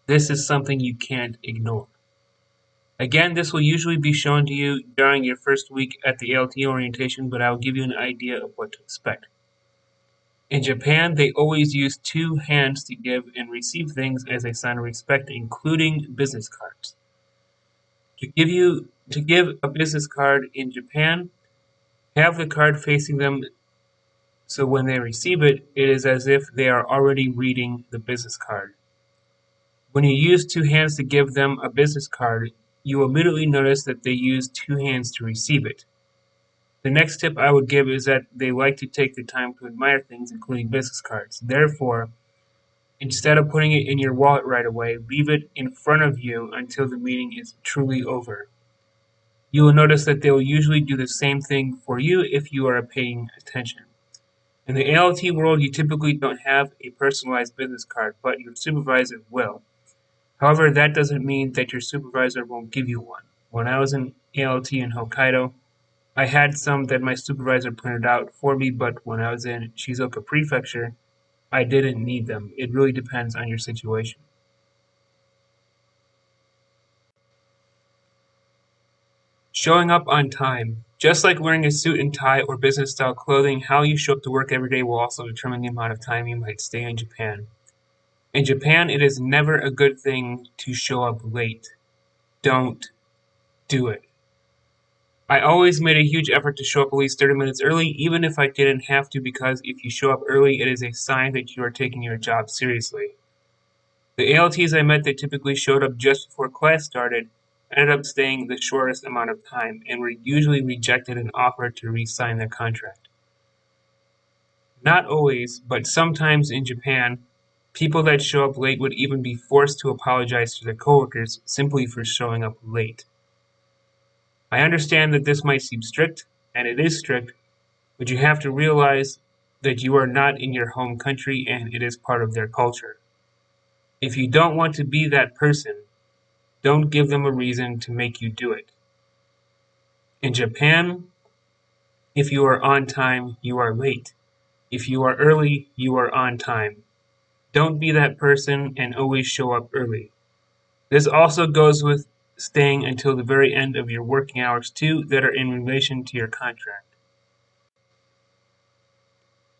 this is something you can't ignore. Again, this will usually be shown to you during your first week at the ALT orientation, but I will give you an idea of what to expect. In Japan, they always use two hands to give and receive things as a sign of respect, including business cards. To give a business card in Japan, have the card facing them so when they receive it, it is as if they are already reading the business card. When you use two hands to give them a business card, you immediately notice that they use two hands to receive it. The next tip I would give is that they like to take the time to admire things, including business cards. Therefore, instead of putting it in your wallet right away, leave it in front of you until the meeting is truly over. You will notice that they will usually do the same thing for you if you are paying attention. In the ALT world, you typically don't have a personalized business card, but your supervisor will. However, that doesn't mean that your supervisor won't give you one. When I was in ALT in Hokkaido, I had some that my supervisor printed out for me, but when I was in Shizuoka Prefecture, I didn't need them. It really depends on your situation. Showing up on time. Just like wearing a suit and tie or business style clothing, how you show up to work every day will also determine the amount of time you might stay in Japan. In Japan, it is never a good thing to show up late. Don't do it. I always made a huge effort to show up at least 30 minutes early, even if I didn't have to, because if you show up early, it is a sign that you are taking your job seriously. The ALTs I met that typically showed up just before class started ended up staying the shortest amount of time and were usually rejected and offered to re-sign their contract. Not always, but sometimes in Japan, people that show up late would even be forced to apologize to their coworkers simply for showing up late. I understand that this might seem strict, and it is strict, but you have to realize that you are not in your home country and it is part of their culture. If you don't want to be that person, don't give them a reason to make you do it. In Japan, if you are on time, you are late. If you are early, you are on time. Don't be that person and always show up early. This also goes with staying until the very end of your working hours too, that are in relation to your contract.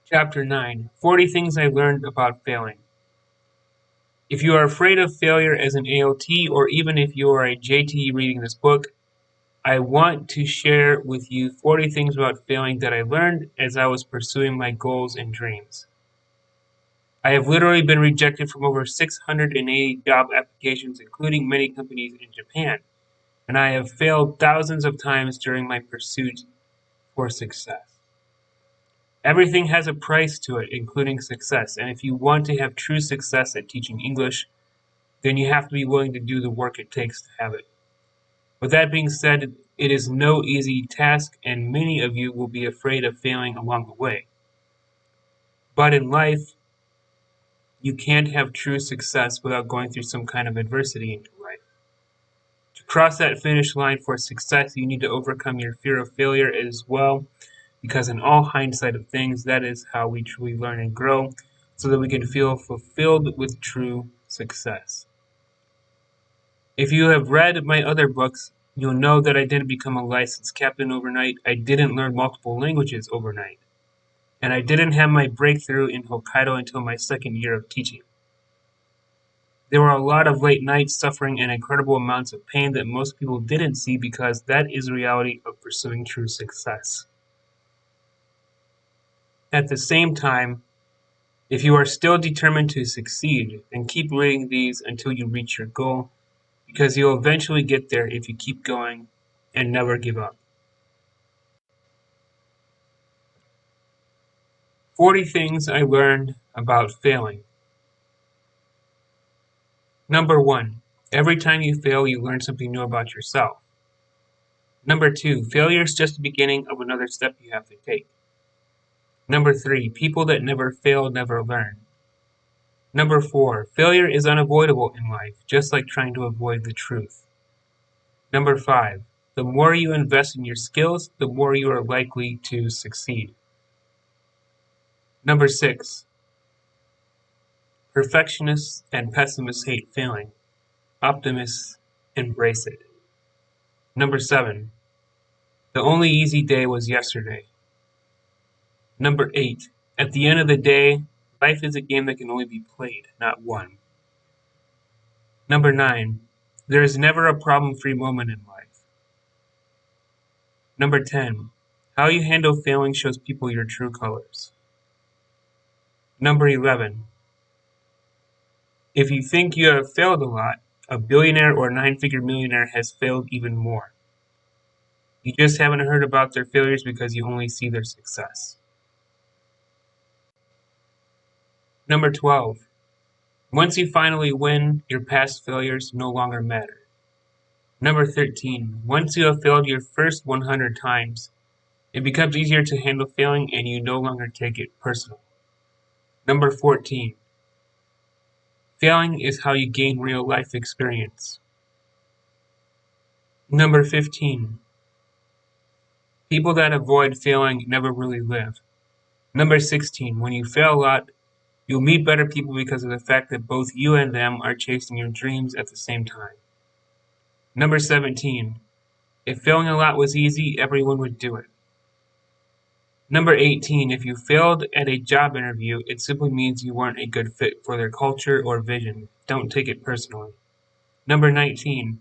Chapter 9: 40 Things I Learned About Failing. If you are afraid of failure as an ALT, or even if you are a JTE reading this book, I want to share with you 40 things about failing that I learned as I was pursuing my goals and dreams. I have literally been rejected from over 680 job applications, including many companies in Japan, and I have failed thousands of times during my pursuit for success. Everything has a price to it, including success, and if you want to have true success at teaching English, then you have to be willing to do the work it takes to have it. With that being said, it is no easy task, and many of you will be afraid of failing along the way. But in life, you can't have true success without going through some kind of adversity in your life. To cross that finish line for success, you need to overcome your fear of failure as well, because in all hindsight of things, that is how we truly learn and grow, so that we can feel fulfilled with true success. If you have read my other books, you'll know that I didn't become a licensed captain overnight, I didn't learn multiple languages overnight, and I didn't have my breakthrough in Hokkaido until my second year of teaching. There were a lot of late nights, suffering, and incredible amounts of pain that most people didn't see, because that is the reality of pursuing true success. At the same time, If you are still determined to succeed, then keep reading these until you reach your goal, because you'll eventually get there if you keep going and never give up. 40 things I learned about failing. Number 1. Every time you fail, you learn something new about yourself. Number 2. Failure is just the beginning of another step you have to take. Number 3. People that never fail never learn. Number 4. Failure is unavoidable in life, just like trying to avoid the truth. Number 5. The more you invest in your skills, the more you are likely to succeed. Number 6. Perfectionists and pessimists hate failing. Optimists embrace it. Number 7. The only easy day was yesterday. Number 8. At the end of the day, life is a game that can only be played, not won. Number 9. There is never a problem-free moment in life. Number 10. How you handle failing shows people your true colors. Number 11. If you think you have failed a lot, a billionaire or nine-figure millionaire has failed even more. You just haven't heard about their failures because you only see their success. Number 12. Once you finally win, your past failures no longer matter. Number 13. Once you have failed your first 100 times, it becomes easier to handle failing and you no longer take it personal. Number 14. Failing is how you gain real life experience. Number 15. People that avoid failing never really live. Number 16. When you fail a lot, you'll meet better people because of the fact that both you and them are chasing your dreams at the same time. Number 17. If failing a lot was easy, everyone would do it. Number 18. If you failed at a job interview, it simply means you weren't a good fit for their culture or vision. Don't take it personally. Number 19.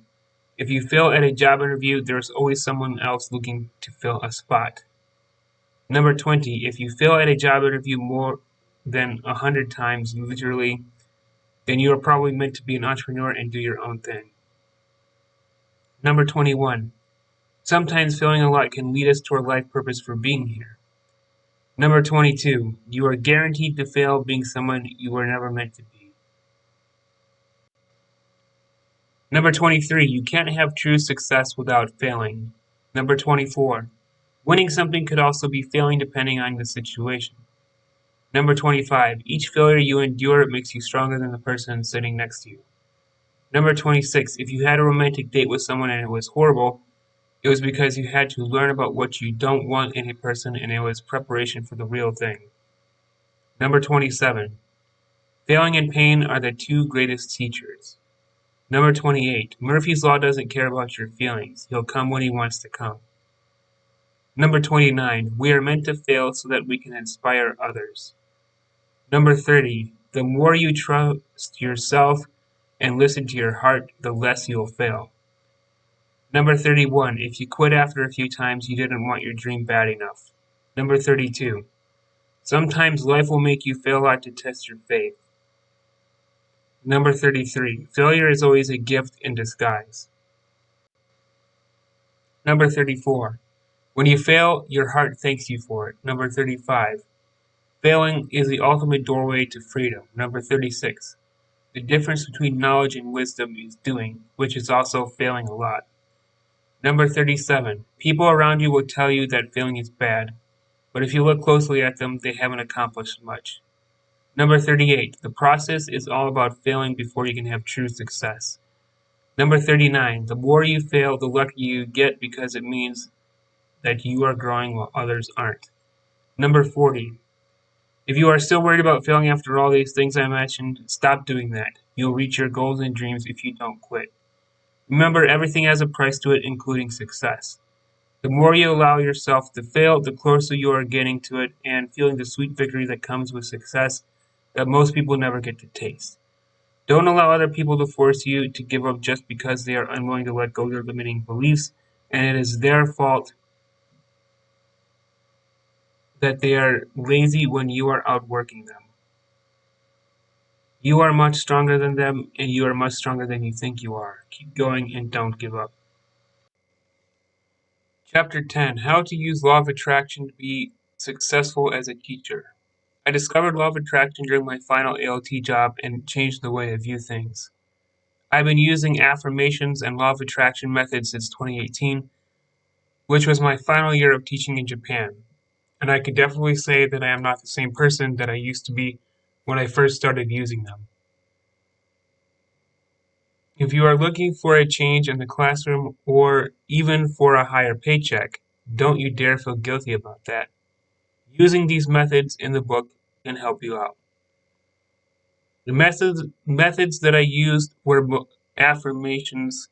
If you fail at a job interview, there's always someone else looking to fill a spot. Number 20. If you fail at a job interview more than 100 times, literally, then you are probably meant to be an entrepreneur and do your own thing. Number 21. Sometimes failing a lot can lead us to our life purpose for being here. Number 22. You are guaranteed to fail being someone you were never meant to be. Number 23. You can't have true success without failing. Number 24. Winning something could also be failing depending on the situation. Number 25. Each failure you endure makes you stronger than the person sitting next to you. Number 26. If you had a romantic date with someone and it was horrible, it was because you had to learn about what you don't want in a person and it was preparation for the real thing. Number 27. Failing and pain are the two greatest teachers. Number 28. Murphy's Law doesn't care about your feelings. He'll come when he wants to come. Number 29. We are meant to fail so that we can inspire others. Number 30. The more you trust yourself and listen to your heart, the less you'll fail. Number 31. If you quit after a few times, you didn't want your dream bad enough. Number 32. Sometimes life will make you fail a lot to test your faith. Number 33. Failure is always a gift in disguise. Number 34. When you fail, your heart thanks you for it. Number 35. Failing is the ultimate doorway to freedom. Number 36. The difference between knowledge and wisdom is doing, which is also failing a lot. Number 37. People around you will tell you that failing is bad, but if you look closely at them, they haven't accomplished much. Number 38. The process is all about failing before you can have true success. Number 39. The more you fail, the luckier you get because it means that you are growing while others aren't. Number 40. If you are still worried about failing after all these things I mentioned, stop doing that. You'll reach your goals and dreams if you don't quit. Remember, everything has a price to it, including success. The more you allow yourself to fail, the closer you are getting to it and feeling the sweet victory that comes with success that most people never get to taste. Don't allow other people to force you to give up just because they are unwilling to let go of their limiting beliefs, and it is their fault that they are lazy when you are outworking them. You are much stronger than them, and you are much stronger than you think you are. Keep going and don't give up. Chapter 10: How to Use Law of Attraction to Be Successful as a Teacher. I discovered law of attraction during my final ALT job and it changed the way I view things. I've been using affirmations and law of attraction methods since 2018, which was my final year of teaching in Japan. And I can definitely say that I am not the same person that I used to be when I first started using them. If you are looking for a change in the classroom or even for a higher paycheck, don't you dare feel guilty about that. Using these methods in the book can help you out. The methods that I used were affirmations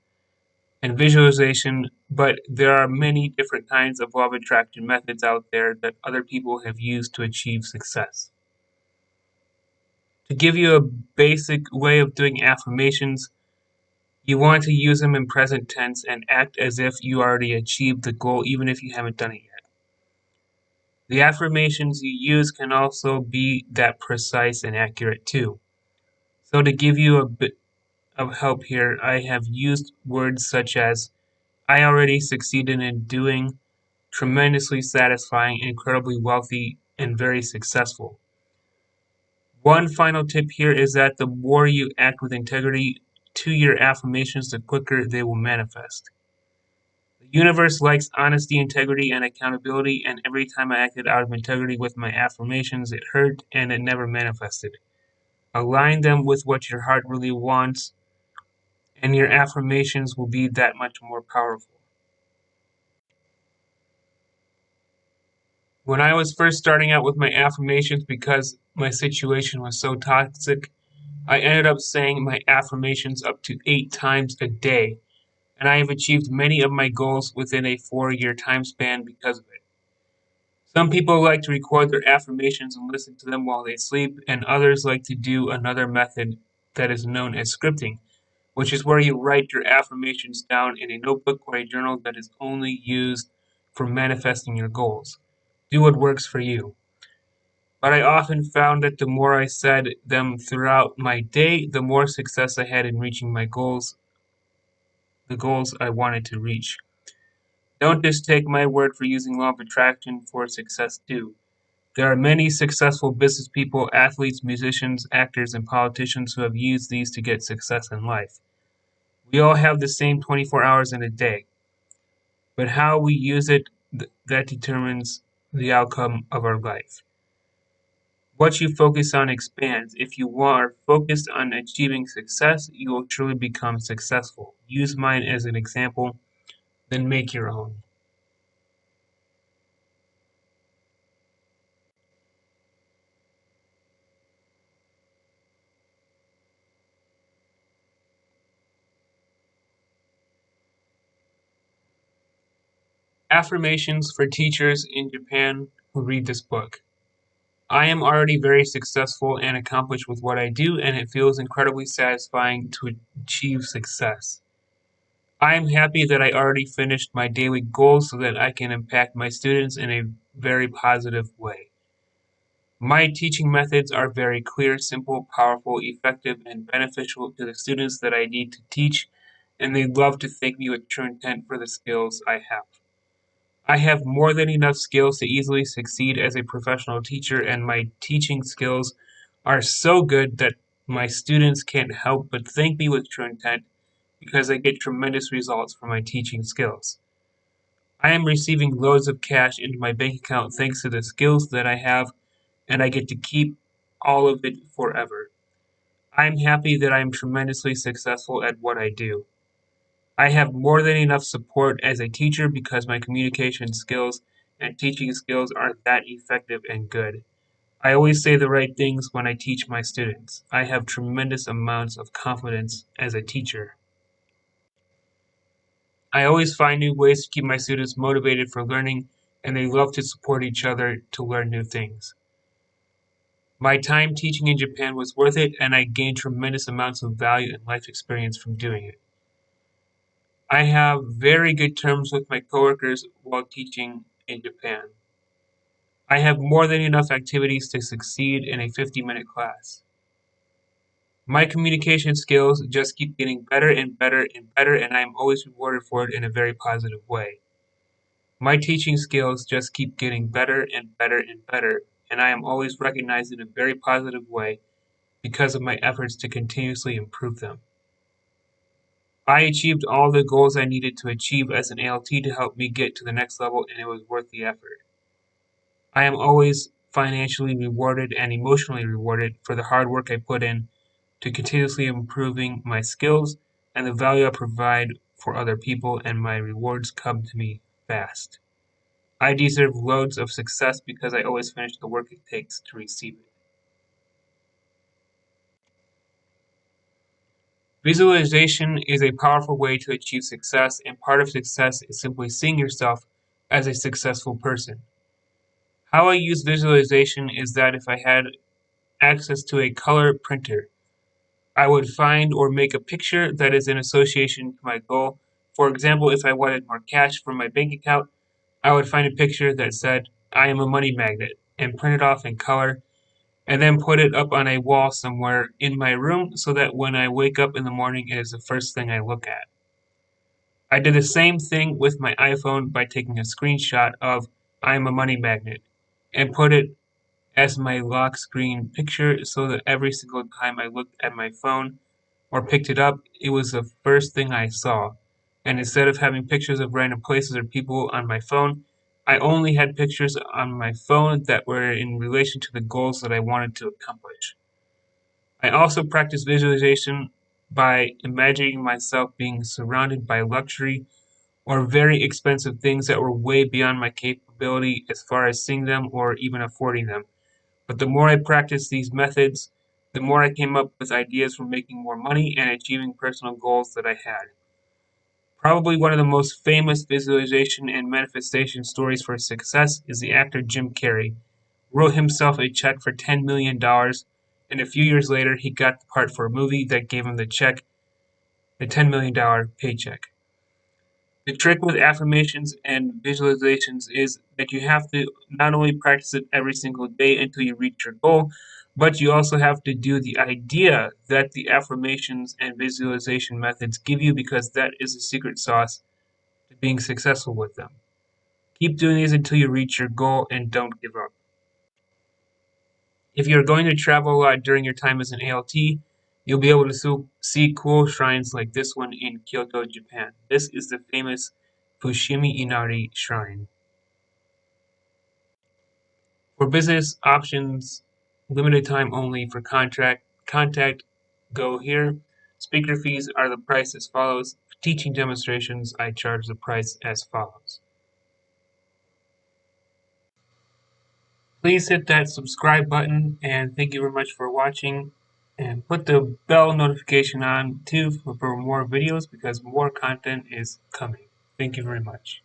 and visualization, but there are many different kinds of law of attraction methods out there that other people have used to achieve success. To give you a basic way of doing affirmations, you want to use them in present tense and act as if you already achieved the goal even if you haven't done it yet. The affirmations you use can also be that precise and accurate too. So to give you a bit of help here, I have used words such as I already succeeded in doing, tremendously satisfying, incredibly wealthy, and very successful. One final tip here is that the more you act with integrity to your affirmations, the quicker they will manifest. The universe likes honesty, integrity, and accountability, and every time I acted out of integrity with my affirmations, it hurt and it never manifested. Align them with what your heart really wants, and your affirmations will be that much more powerful. When I was first starting out with my affirmations because my situation was so toxic, I ended up saying my affirmations up to 8 times a day, and I have achieved many of my goals within a 4-year time span because of it. Some people like to record their affirmations and listen to them while they sleep, and others like to do another method that is known as scripting, which is where you write your affirmations down in a notebook or a journal that is only used for manifesting your goals. Do what works for you. But I often found that the more I said them throughout my day, the more success I had in reaching my goals, the goals I wanted to reach. Don't just take my word for using law of attraction for success too. There are many successful business people, athletes, musicians, actors, and politicians who have used these to get success in life. We all have the same 24 hours in a day, but how we use it, that determines the outcome of our life. What you focus on expands. If you are focused on achieving success, you will truly become successful. Use mine as an example, then make your own. Affirmations for teachers in Japan who read this book. I am already very successful and accomplished with what I do, and it feels incredibly satisfying to achieve success. I am happy that I already finished my daily goals so that I can impact my students in a very positive way. My teaching methods are very clear, simple, powerful, effective, and beneficial to the students that I need to teach, and they love to thank me with true intent for the skills I have. I have more than enough skills to easily succeed as a professional teacher, and my teaching skills are so good that my students can't help but thank me with true intent because I get tremendous results from my teaching skills. I am receiving loads of cash into my bank account thanks to the skills that I have, and I get to keep all of it forever. I am happy that I am tremendously successful at what I do. I have more than enough support as a teacher because my communication skills and teaching skills are that effective and good. I always say the right things when I teach my students. I have tremendous amounts of confidence as a teacher. I always find new ways to keep my students motivated for learning, and they love to support each other to learn new things. My time teaching in Japan was worth it, and I gained tremendous amounts of value and life experience from doing it. I have very good terms with my coworkers while teaching in Japan. I have more than enough activities to succeed in a 50-minute class. My communication skills just keep getting better and better and better, and I am always rewarded for it in a very positive way. My teaching skills just keep getting better and better and better, and I am always recognized in a very positive way because of my efforts to continuously improve them. I achieved all the goals I needed to achieve as an ALT to help me get to the next level, and it was worth the effort. I am always financially rewarded and emotionally rewarded for the hard work I put in to continuously improving my skills and the value I provide for other people, and my rewards come to me fast. I deserve loads of success because I always finish the work it takes to receive it. Visualization is a powerful way to achieve success, and part of success is simply seeing yourself as a successful person. How I use visualization is that if I had access to a color printer, I would find or make a picture that is in association to my goal. For example, if I wanted more cash from my bank account, I would find a picture that said, I am a money magnet, and print it off in color, and then put it up on a wall somewhere in my room so that when I wake up in the morning, it is the first thing I look at. I did the same thing with my iPhone by taking a screenshot of I am a money magnet and put it as my lock screen picture so that every single time I looked at my phone or picked it up, it was the first thing I saw. And instead of having pictures of random places or people on my phone, I only had pictures on my phone that were in relation to the goals that I wanted to accomplish. I also practice visualization by imagining myself being surrounded by luxury or very expensive things that were way beyond my capability as far as seeing them or even affording them. But the more I practiced these methods, the more I came up with ideas for making more money and achieving personal goals that I had. Probably one of the most famous visualization and manifestation stories for success is the actor Jim Carrey. Wrote himself a check for $10 million, and a few years later he got the part for a movie that gave him the $10 million paycheck. The trick with affirmations and visualizations is that you have to not only practice it every single day until you reach your goal, but you also have to do the idea that the affirmations and visualization methods give you because that is the secret sauce to being successful with them. Keep doing these until you reach your goal and don't give up. If you're going to travel a lot during your time as an ALT, you'll be able to see cool shrines like this one in Kyoto, Japan. This is the famous Fushimi Inari Shrine. For business options, limited time only for contact, go here. Speaker fees are the price as follows. For teaching demonstrations, I charge the price as follows. Please hit that subscribe button, and thank you very much for watching. And put the bell notification on too for more videos because more content is coming. Thank you very much.